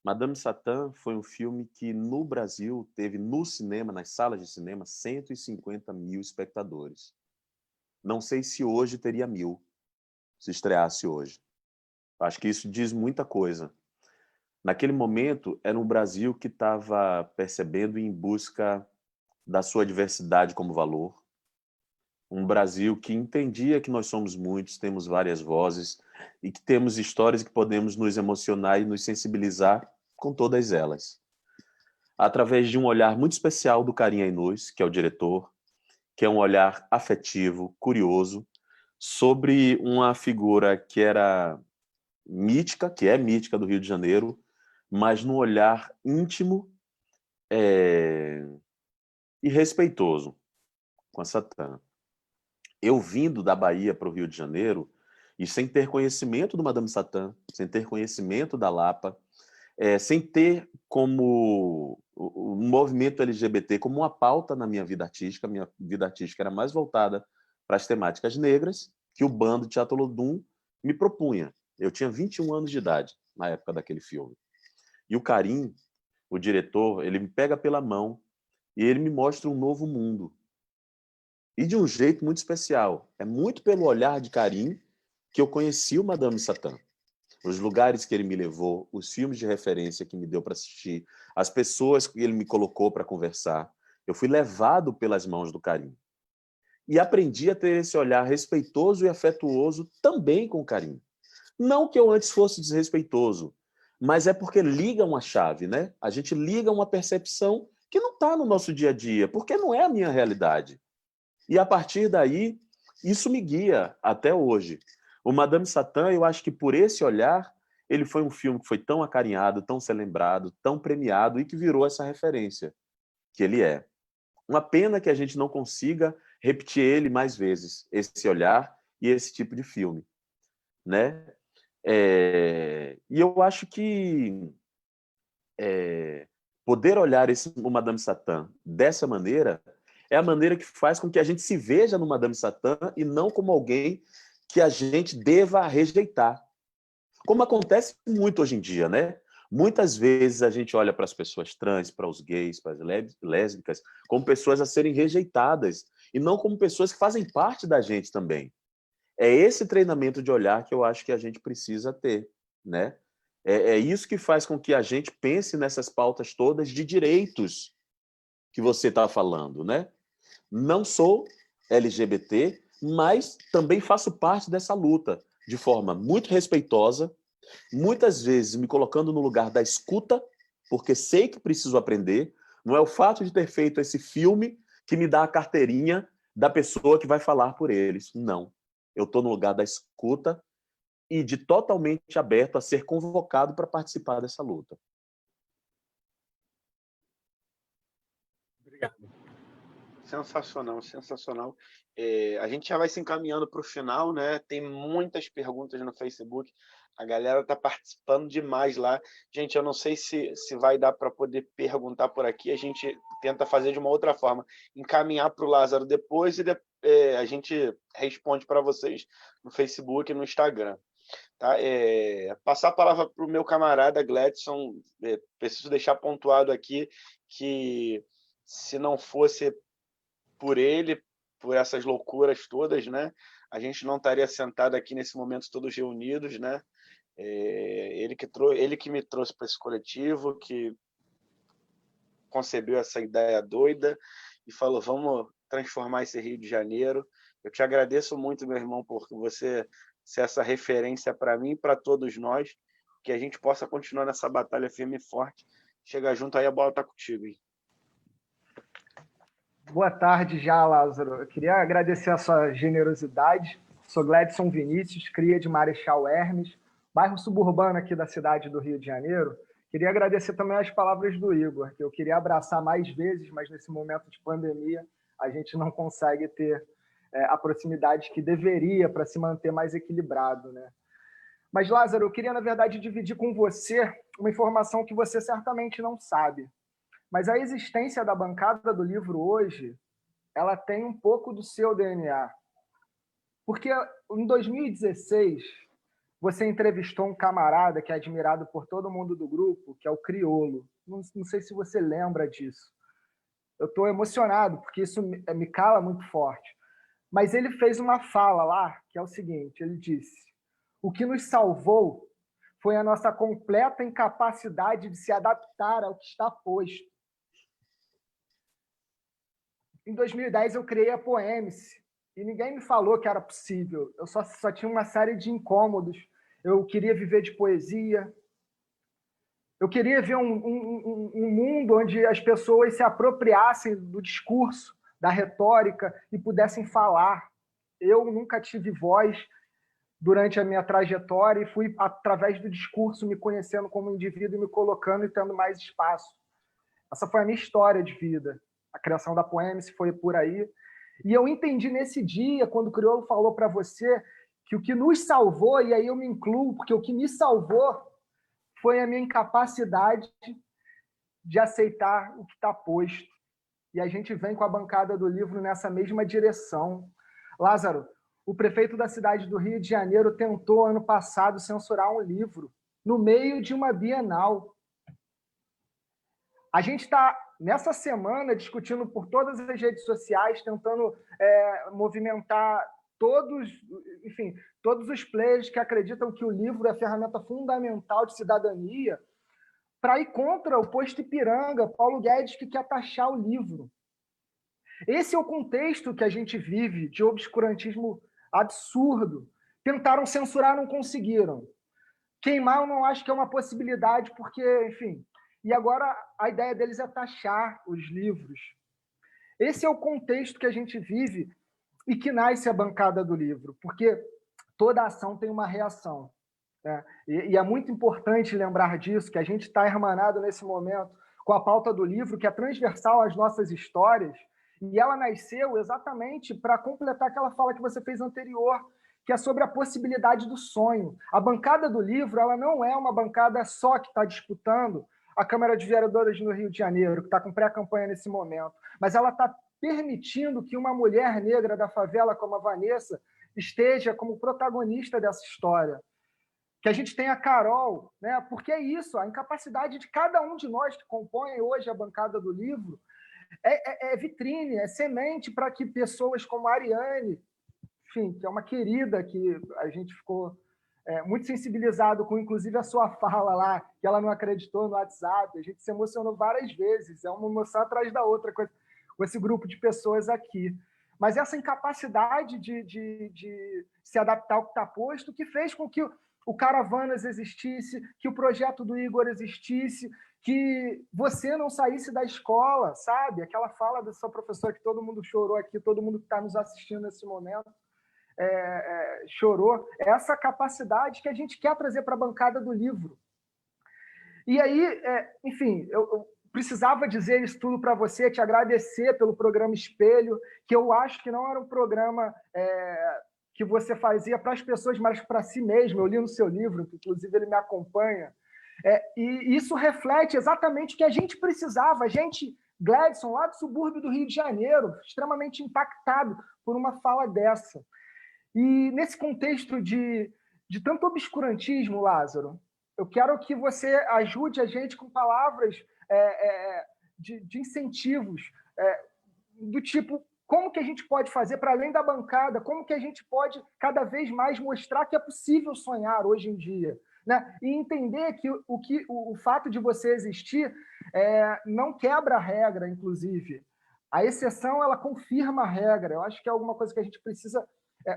Madame Satã foi um filme que, no Brasil, teve no cinema, nas salas de cinema, 150 mil espectadores. Não sei se hoje teria 1.000, se estreasse hoje. Acho que isso diz muita coisa. Naquele momento, era um Brasil que estava percebendo em busca da sua diversidade como valor. Um Brasil que entendia que nós somos muitos, temos várias vozes e que temos histórias que podemos nos emocionar e nos sensibilizar com todas elas. Através de um olhar muito especial do Karim Ainuz, que é o diretor, que é um olhar afetivo, curioso, sobre uma figura que era mítica, que é mítica do Rio de Janeiro, mas num olhar íntimo e respeitoso com a Satã. Eu vindo da Bahia para o Rio de Janeiro, e sem ter conhecimento do Madame Satã, sem ter conhecimento da Lapa, sem ter como o movimento LGBT como uma pauta na minha vida artística era mais voltada para as temáticas negras, que o bando Teatro Olodum me propunha. Eu tinha 21 anos de idade na época daquele filme. E o Karim, o diretor, ele me pega pela mão e ele me mostra um novo mundo. E de um jeito muito especial. É muito pelo olhar de Karim que eu conheci o Madame Satã. Os lugares que ele me levou, os filmes de referência que me deu para assistir, as pessoas que ele me colocou para conversar. Eu fui levado pelas mãos do Karim. E aprendi a ter esse olhar respeitoso e afetuoso também com o Karim. Não que eu antes fosse desrespeitoso, mas é porque liga uma chave, né? A gente liga uma percepção que não está no nosso dia a dia, porque não é a minha realidade. E a partir daí, isso me guia até hoje. O Madame Satã, eu acho que por esse olhar, ele foi um filme que foi tão acarinhado, tão celebrado, tão premiado e que virou essa referência que ele é. Uma pena que a gente não consiga repetir ele mais vezes, esse olhar e esse tipo de filme, né? E eu acho que poder olhar o Madame Satã dessa maneira é a maneira que faz com que a gente se veja no Madame Satã e não como alguém que a gente deva rejeitar. Como acontece muito hoje em dia, né? Muitas vezes a gente olha para as pessoas trans, para os gays, para as lésbicas, como pessoas a serem rejeitadas e não como pessoas que fazem parte da gente também. É esse treinamento de olhar que eu acho que a gente precisa ter, né? É isso que faz com que a gente pense nessas pautas todas de direitos que você está falando, né? Não sou LGBT, mas também faço parte dessa luta de forma muito respeitosa, muitas vezes me colocando no lugar da escuta, porque sei que preciso aprender. Não é o fato de ter feito esse filme que me dá a carteirinha da pessoa que vai falar por eles. Não. Eu estou no lugar da escuta e de totalmente aberto a ser convocado para participar dessa luta. Obrigado. Sensacional, sensacional. A gente já vai se encaminhando para o final, né? Tem muitas perguntas no Facebook. A galera está participando demais lá. Gente, eu não sei se vai dar para poder perguntar por aqui. A gente tenta fazer de uma outra forma. Encaminhar para o Lázaro depois e a gente responde para vocês no Facebook e no Instagram. Tá? Passar a palavra para o meu camarada Gladson. Preciso deixar pontuado aqui que se não fosse por ele, por essas loucuras todas, né? A gente não estaria sentado aqui nesse momento todos reunidos, né? Ele que me trouxe para esse coletivo, que concebeu essa ideia doida e falou, vamos transformar esse Rio de Janeiro. Eu te agradeço muito, meu irmão, por você ser essa referência para mim e para todos nós, que a gente possa continuar nessa batalha firme e forte. Chega junto aí, a bola está contigo, hein? Boa tarde já, Lázaro. Eu queria agradecer a sua generosidade. Sou Gladson Vinícius, cria de Marechal Hermes, bairro suburbano aqui da cidade do Rio de Janeiro. Queria agradecer também as palavras do Igor, que eu queria abraçar mais vezes, mas nesse momento de pandemia a gente não consegue ter a proximidade que deveria para se manter mais equilibrado, né? Mas, Lázaro, eu queria, na verdade, dividir com você uma informação que você certamente não sabe. Mas a existência da bancada do livro hoje, ela tem um pouco do seu DNA. Porque em 2016, você entrevistou um camarada que é admirado por todo mundo do grupo, que é o Criolo. Não sei se você lembra disso. Eu estou emocionado, porque isso me cala muito forte. Mas ele fez uma fala lá, que é o seguinte, ele disse, o que nos salvou foi a nossa completa incapacidade de se adaptar ao que está posto. Em 2010, eu criei a Poemice, e ninguém me falou que era possível. Eu só tinha uma série de incômodos. Eu queria viver de poesia. Eu queria ver um mundo onde as pessoas se apropriassem do discurso, da retórica, e pudessem falar. Eu nunca tive voz durante a minha trajetória e fui, através do discurso, me conhecendo como indivíduo e me colocando e tendo mais espaço. Essa foi a minha história de vida. A criação da Poemice foi por aí. E eu entendi nesse dia, quando o Criolo falou para você, que o que nos salvou, e aí eu me incluo, porque o que me salvou foi a minha incapacidade de aceitar o que está posto. E a gente vem com a bancada do livro nessa mesma direção. Lázaro, o prefeito da cidade do Rio de Janeiro tentou, ano passado, censurar um livro no meio de uma Bienal. A gente está, nessa semana, discutindo por todas as redes sociais, tentando movimentar todos os players que acreditam que o livro é ferramenta fundamental de cidadania para ir contra o posto Ipiranga, Paulo Guedes, que quer taxar o livro. Esse é o contexto que a gente vive de obscurantismo absurdo. Tentaram censurar, não conseguiram. Queimar, eu não acho que é uma possibilidade, porque, enfim... E agora a ideia deles é taxar os livros. Esse é o contexto que a gente vive e que nasce a bancada do livro, porque toda ação tem uma reação, né? E é muito importante lembrar disso, que a gente está hermanado nesse momento com a pauta do livro, que é transversal às nossas histórias, e ela nasceu exatamente para completar aquela fala que você fez anterior, que é sobre a possibilidade do sonho. A bancada do livro, ela não é uma bancada só que está disputando a Câmara de Vereadores no Rio de Janeiro, que está com pré-campanha nesse momento, mas ela está permitindo que uma mulher negra da favela como a Vanessa esteja como protagonista dessa história. Que a gente tenha a Carol, né? Porque é isso, a incapacidade de cada um de nós que compõe hoje a bancada do livro é vitrine, é semente para que pessoas como a Ariane, enfim, que é uma querida, que a gente ficou muito sensibilizado com, inclusive, a sua fala lá, que ela não acreditou no WhatsApp, a gente se emocionou várias vezes, é uma emoção atrás da outra. com esse grupo de pessoas aqui. Mas essa incapacidade de se adaptar ao que está posto, que fez com que o Caravanas existisse, que o projeto do Igor existisse, que você não saísse da escola, sabe? Aquela fala da sua professora que todo mundo chorou aqui, todo mundo que está nos assistindo nesse momento chorou. É essa capacidade que a gente quer trazer para a bancada do livro. E aí, enfim, eu precisava dizer isso tudo para você, te agradecer pelo programa Espelho, que eu acho que não era um programa que você fazia para as pessoas, mas para si mesmo. Eu li no seu livro, que inclusive ele me acompanha. E isso reflete exatamente o que a gente precisava. A gente, Gladson, lá do subúrbio do Rio de Janeiro, extremamente impactado por uma fala dessa. E nesse contexto de tanto obscurantismo, Lázaro, eu quero que você ajude a gente com palavras de incentivos, do tipo, como que a gente pode fazer para além da bancada, como que a gente pode cada vez mais mostrar que é possível sonhar hoje em dia, né? E entender que o fato de você existir não quebra a regra, inclusive. A exceção, ela confirma a regra. Eu acho que é alguma coisa que a gente precisa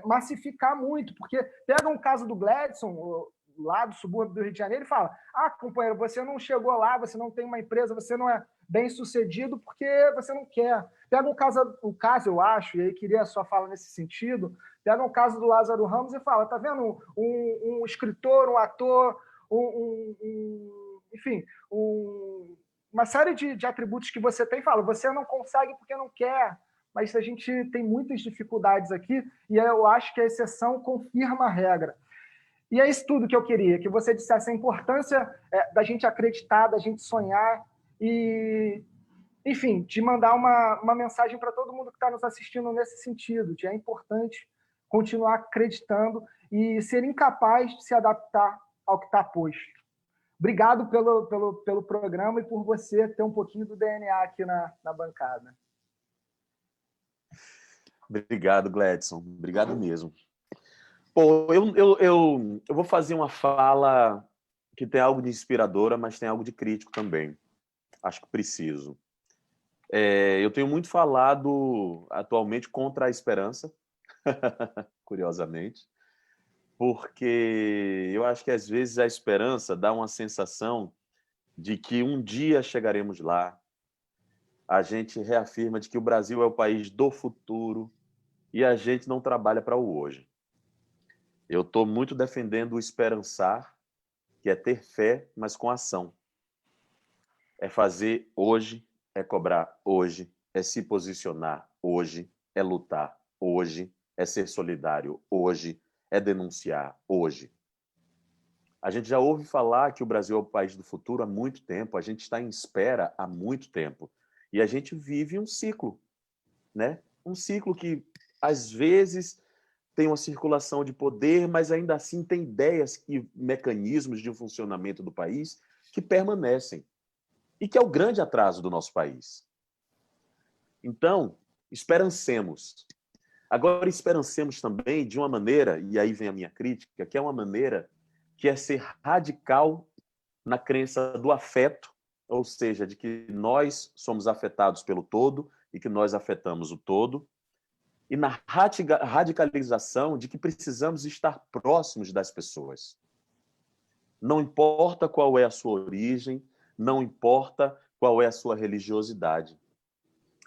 massificar muito, porque pega um caso do Gladson, lá do subúrbio do Rio de Janeiro, e fala: companheiro, você não chegou lá, você não tem uma empresa, você não é bem sucedido porque você não quer. Pega o caso, eu acho, e aí queria a sua fala nesse sentido, pega um caso do Lázaro Ramos e fala: tá vendo um escritor, um ator, enfim, uma série de atributos que você tem, fala, você não consegue porque não quer, mas a gente tem muitas dificuldades aqui, e eu acho que a exceção confirma a regra. E é isso tudo que eu queria, que você dissesse a importância da gente acreditar, da gente sonhar e, enfim, de mandar uma mensagem para todo mundo que está nos assistindo nesse sentido, de é importante continuar acreditando e ser incapaz de se adaptar ao que está posto. Obrigado pelo programa e por você ter um pouquinho do DNA aqui na bancada. Obrigado, Gladson. Obrigado mesmo. Pô, eu vou fazer uma fala que tem algo de inspiradora, mas tem algo de crítico também. Acho que preciso. Eu tenho muito falado atualmente contra a esperança, curiosamente, porque eu acho que às vezes a esperança dá uma sensação de que um dia chegaremos lá. A gente reafirma de que o Brasil é o país do futuro e a gente não trabalha para o hoje. Eu estou muito defendendo o esperançar, que é ter fé, mas com ação. É fazer hoje, é cobrar hoje, é se posicionar hoje, é lutar hoje, é ser solidário hoje, é denunciar hoje. A gente já ouve falar que o Brasil é o país do futuro há muito tempo, a gente está em espera há muito tempo. E a gente vive um ciclo, né? Um ciclo que, às vezes, tem uma circulação de poder, mas ainda assim tem ideias e mecanismos de funcionamento do país que permanecem. E que é o grande atraso do nosso país. Então, esperancemos. Agora, esperancemos também de uma maneira, e aí vem a minha crítica, que é uma maneira que é ser radical na crença do afeto, ou seja, de que nós somos afetados pelo todo e que nós afetamos o todo, e na radicalização de que precisamos estar próximos das pessoas. Não importa qual é a sua origem, não importa qual é a sua religiosidade.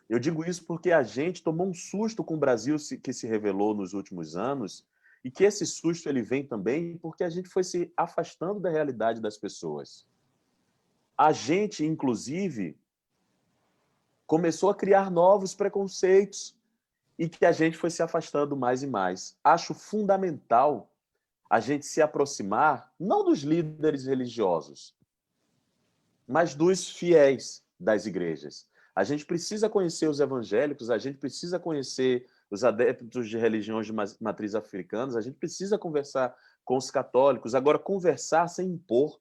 Eu digo isso porque a gente tomou um susto com o Brasil que se revelou nos últimos anos, e que esse susto ele vem também porque a gente foi se afastando da realidade das pessoas. A gente, inclusive, começou a criar novos preconceitos e que a gente foi se afastando mais e mais. Acho fundamental a gente se aproximar, não dos líderes religiosos, mas dos fiéis das igrejas. A gente precisa conhecer os evangélicos, a gente precisa conhecer os adeptos de religiões de matriz africanas, a gente precisa conversar com os católicos. Agora, conversar sem impor.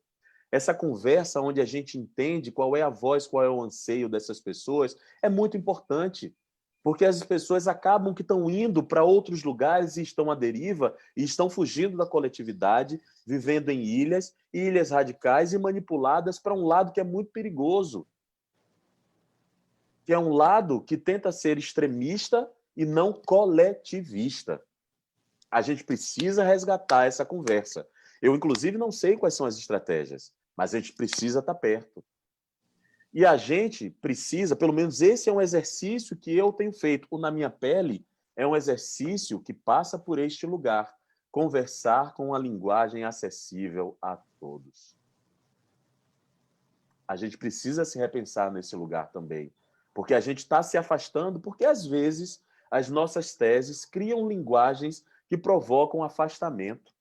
Essa conversa onde a gente entende qual é a voz, qual é o anseio dessas pessoas, é muito importante, porque as pessoas acabam que estão indo para outros lugares e estão à deriva, e estão fugindo da coletividade, vivendo em ilhas radicais e manipuladas para um lado que é muito perigoso. que é um lado que tenta ser extremista e não coletivista. A gente precisa resgatar essa conversa. Eu, inclusive, não sei quais são as estratégias, mas a gente precisa estar perto. E a gente precisa, pelo menos esse é um exercício que eu tenho feito. O Na Minha Pele é um exercício que passa por este lugar. Conversar com uma linguagem acessível a todos. A gente precisa se repensar nesse lugar também. Porque a gente está se afastando, porque às vezes as nossas teses criam linguagens que provocam afastamento,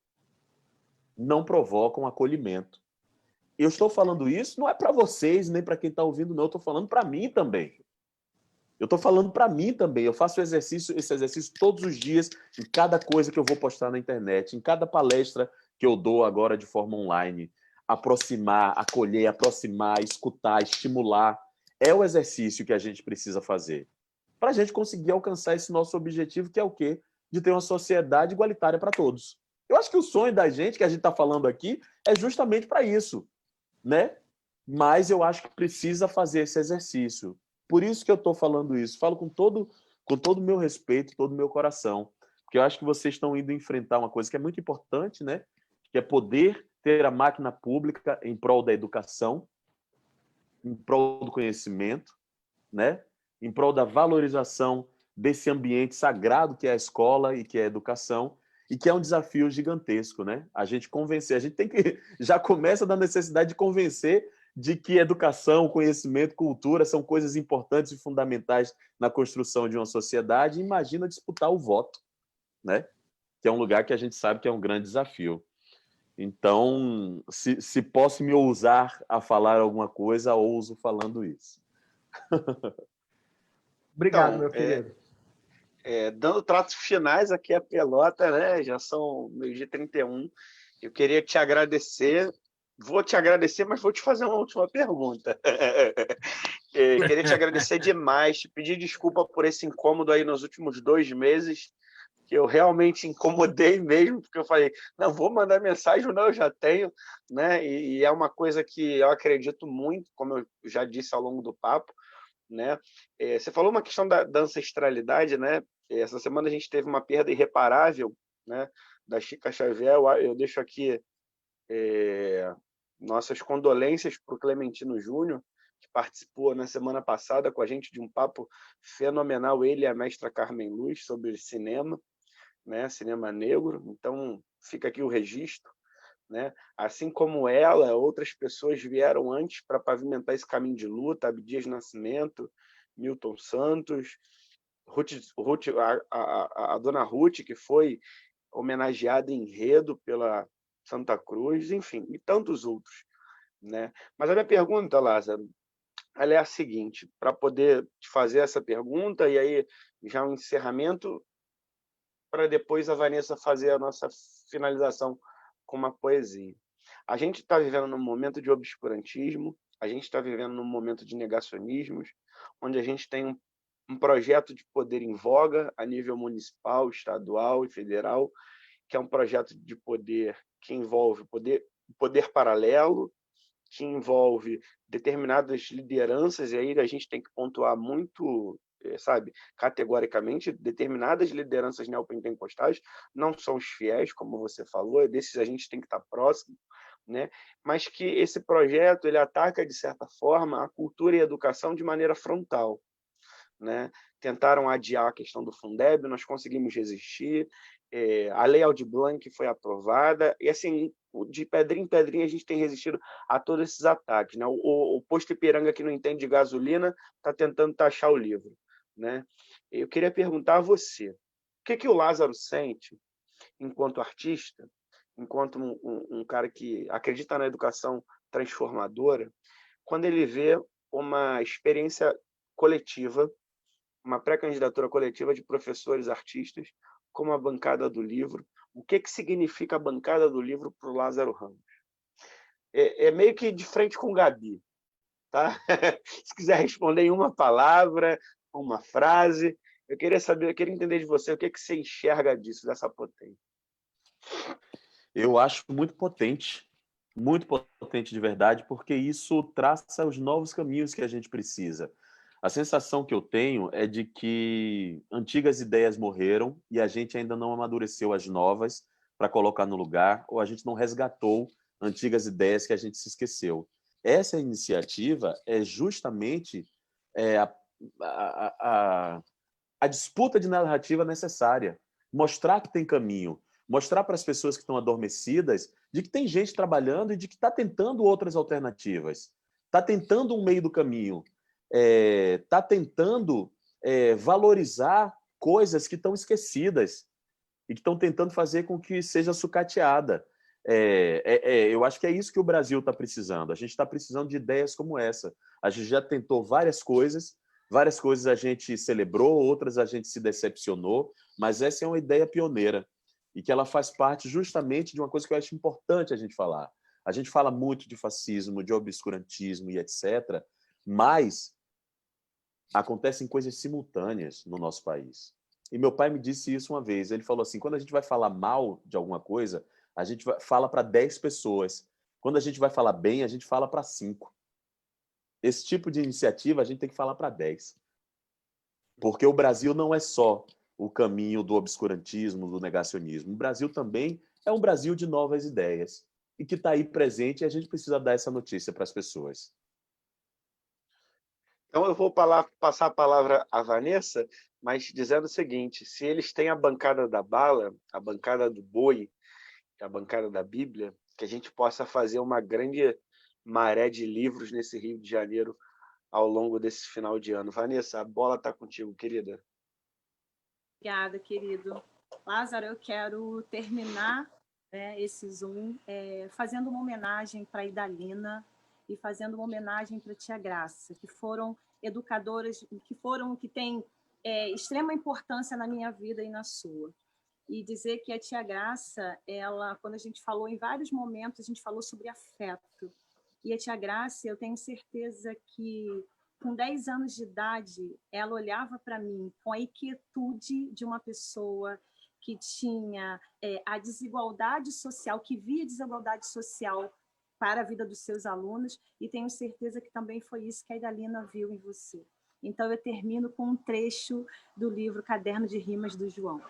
não provocam acolhimento. Eu estou falando isso não é para vocês, nem para quem está ouvindo, não. Eu estou falando para mim também. Eu estou falando para mim também. Eu faço esse exercício todos os dias, em cada coisa que eu vou postar na internet, em cada palestra que eu dou agora de forma online. Aproximar, acolher, aproximar, escutar, estimular. É o exercício que a gente precisa fazer para a gente conseguir alcançar esse nosso objetivo, que é o quê? De ter uma sociedade igualitária para todos. Eu acho que o sonho da gente, que a gente está falando aqui, é justamente para isso, né? Mas eu acho que precisa fazer esse exercício. Por isso que eu estou falando isso. Falo com todo o meu respeito, todo o meu coração. Porque eu acho que vocês estão indo enfrentar uma coisa que é muito importante, né? Que é poder ter a máquina pública em prol da educação, em prol do conhecimento, né? Em prol da valorização desse ambiente sagrado que é a escola e que é a educação, e que é um desafio gigantesco, né? A gente convencer, a gente tem que já começa da necessidade de convencer de que educação, conhecimento, cultura são coisas importantes e fundamentais na construção de uma sociedade. Imagina disputar o voto, né? Que é um lugar que a gente sabe que é um grande desafio. Então, se posso me ousar a falar alguma coisa, ouso falando isso. Obrigado, Então, meu querido. dando tratos finais aqui a pelota, né? Já são 12h31. Eu queria te agradecer. Vou te agradecer, mas vou te fazer uma última pergunta. Queria te agradecer demais, te pedir desculpa por esse incômodo aí nos últimos 2 meses, que eu realmente incomodei mesmo, porque eu falei, não, vou mandar mensagem, não, eu já tenho, né? E é uma coisa que eu acredito muito, como eu já disse ao longo do papo, né? Você falou uma questão da ancestralidade, né? Essa semana a gente teve uma perda irreparável, né? Da Chica Xavier. Eu deixo aqui nossas condolências para o Clementino Júnior, que participou na semana passada com a gente de um papo fenomenal, ele e a mestra Carmen Luz, sobre cinema, né? Cinema negro. Então, fica aqui o registro. Né? Assim como ela, outras pessoas vieram antes para pavimentar esse caminho de luta, Abdias Nascimento, Milton Santos, a dona Ruth, que foi homenageada em enredo pela Santa Cruz, enfim, e tantos outros. Né? Mas a minha pergunta, Lázaro, ela é a seguinte, para poder te fazer essa pergunta, e aí já um encerramento, para depois a Vanessa fazer a nossa finalização com uma poesia. A gente está vivendo num momento de obscurantismo, a gente está vivendo num momento de negacionismos, onde a gente tem um projeto de poder em voga a nível municipal, estadual e federal, que é um projeto de poder que envolve poder paralelo, que envolve determinadas lideranças, e aí a gente tem que pontuar muito, sabe, categoricamente, determinadas lideranças neopentecostais não são os fiéis, como você falou, desses a gente tem que estar próximo, né? Mas que esse projeto ele ataca, de certa forma, a cultura e a educação de maneira frontal. Né? Tentaram adiar a questão do Fundeb, nós conseguimos resistir, a Lei Aldir Blanc foi aprovada, e assim, de pedrinha em pedrinha a gente tem resistido a todos esses ataques. Né? O posto Ipiranga, que não entende de gasolina, está tentando taxar o livro. Né? Eu queria perguntar a você, o que o Lázaro sente enquanto artista, enquanto um cara que acredita na educação transformadora, quando ele vê uma experiência coletiva, uma pré-candidatura coletiva de professores artistas, como a bancada do livro. O que significa a bancada do livro para o Lázaro Ramos? É meio que de frente com o Gabi. Tá? Se quiser responder em uma palavra, uma frase, eu queria entender de você o que você enxerga disso, dessa potência. Eu acho muito potente de verdade, porque isso traça os novos caminhos que a gente precisa. A sensação que eu tenho é de que antigas ideias morreram e a gente ainda não amadureceu as novas para colocar no lugar, ou a gente não resgatou antigas ideias que a gente se esqueceu. Essa iniciativa é justamente a, a disputa de narrativa necessária. Mostrar que tem caminho, mostrar para as pessoas que estão adormecidas de que tem gente trabalhando e de que está tentando outras alternativas, está tentando um meio do caminho, está tentando valorizar coisas que estão esquecidas e que estão tentando fazer com que seja sucateada. Eu acho que é isso que o Brasil está precisando. A gente está precisando de ideias como essa. A gente já tentou várias coisas a gente celebrou, outras a gente se decepcionou, mas essa é uma ideia pioneira e que ela faz parte justamente de uma coisa que eu acho importante a gente falar. A gente fala muito de fascismo, de obscurantismo e etc., mas acontecem coisas simultâneas no nosso país. E meu pai me disse isso uma vez. Ele falou assim, quando a gente vai falar mal de alguma coisa, a gente fala para 10 pessoas. Quando a gente vai falar bem, a gente fala para 5. Esse tipo de iniciativa a gente tem que falar para 10. Porque o Brasil não é só o caminho do obscurantismo, do negacionismo. O Brasil também é um Brasil de novas ideias e que está aí presente e a gente precisa dar essa notícia para as pessoas. Então eu vou passar a palavra à Vanessa, mas dizendo o seguinte, se eles têm a bancada da bala, a bancada do boi, a bancada da Bíblia, que a gente possa fazer uma grande maré de livros nesse Rio de Janeiro ao longo desse final de ano. Vanessa, a bola está contigo, querida. Obrigada, querido. Lázaro, eu quero terminar esse Zoom fazendo uma homenagem para a Idalina e fazendo uma homenagem para a Tia Graça, que foram educadoras, que têm extrema importância na minha vida e na sua. E dizer que a Tia Graça, quando a gente falou em vários momentos, a gente falou sobre afeto. E a Tia Graça, eu tenho certeza que, com 10 anos de idade, ela olhava para mim com a inquietude de uma pessoa que tinha a desigualdade social, que via desigualdade social para a vida dos seus alunos, e tenho certeza que também foi isso que a Idalina viu em você. Então, eu termino com um trecho do livro Caderno de Rimas do João.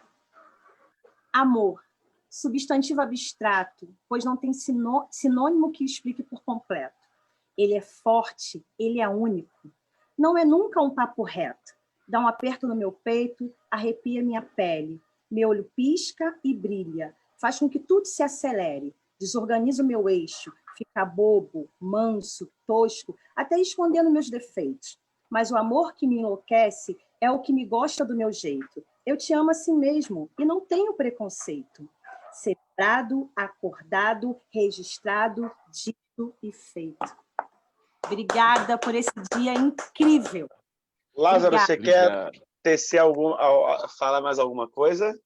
Amor, substantivo abstrato, pois não tem sinônimo que explique por completo. Ele é forte, ele é único. Não é nunca um papo reto. Dá um aperto no meu peito, arrepia minha pele. Meu olho pisca e brilha. Faz com que tudo se acelere. Desorganiza o meu eixo. Fica bobo, manso, tosco, até escondendo meus defeitos. Mas o amor que me enlouquece é o que me gosta do meu jeito. Eu te amo assim mesmo e não tenho preconceito. Celebrado, acordado, registrado, dito e feito. Obrigada por esse dia incrível. Lázaro, Obrigada. você quer tecer falar mais alguma coisa?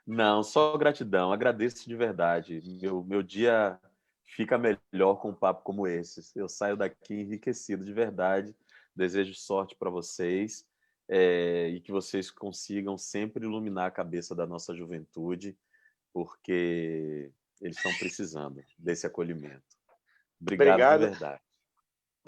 Não, só gratidão. Agradeço de verdade. Meu dia fica melhor com um papo como esse. Eu saio daqui enriquecido de verdade. Desejo sorte para vocês e que vocês consigam sempre iluminar a cabeça da nossa juventude, porque eles estão precisando desse acolhimento. Obrigado de verdade.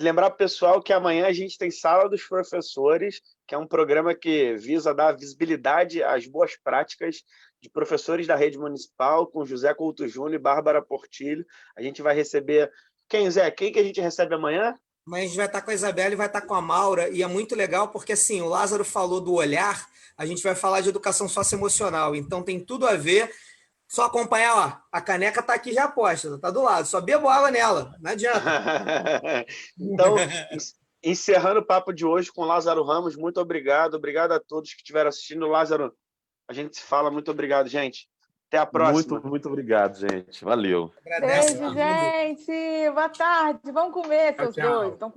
Lembrar para o pessoal que amanhã a gente tem Sala dos Professores, que é um programa que visa dar visibilidade às boas práticas de professores da rede municipal, com José Couto Júnior e Bárbara Portilho. A gente vai receber... Quem, Zé? Quem que a gente recebe amanhã? Mas a gente vai estar com a Isabela e vai estar com a Maura, e é muito legal porque, assim, o Lázaro falou do olhar, a gente vai falar de educação socioemocional, então tem tudo a ver. Só acompanhar, ó, a caneca está aqui já posta, está do lado, só bebo água nela, não adianta. Então, encerrando o papo de hoje com Lázaro Ramos, muito obrigado a todos que estiveram assistindo. Lázaro, a gente se fala, muito obrigado, gente. Até a próxima. Muito obrigado, gente. Valeu. Beijo, gente. Boa tarde. Vamos comer, seus dois.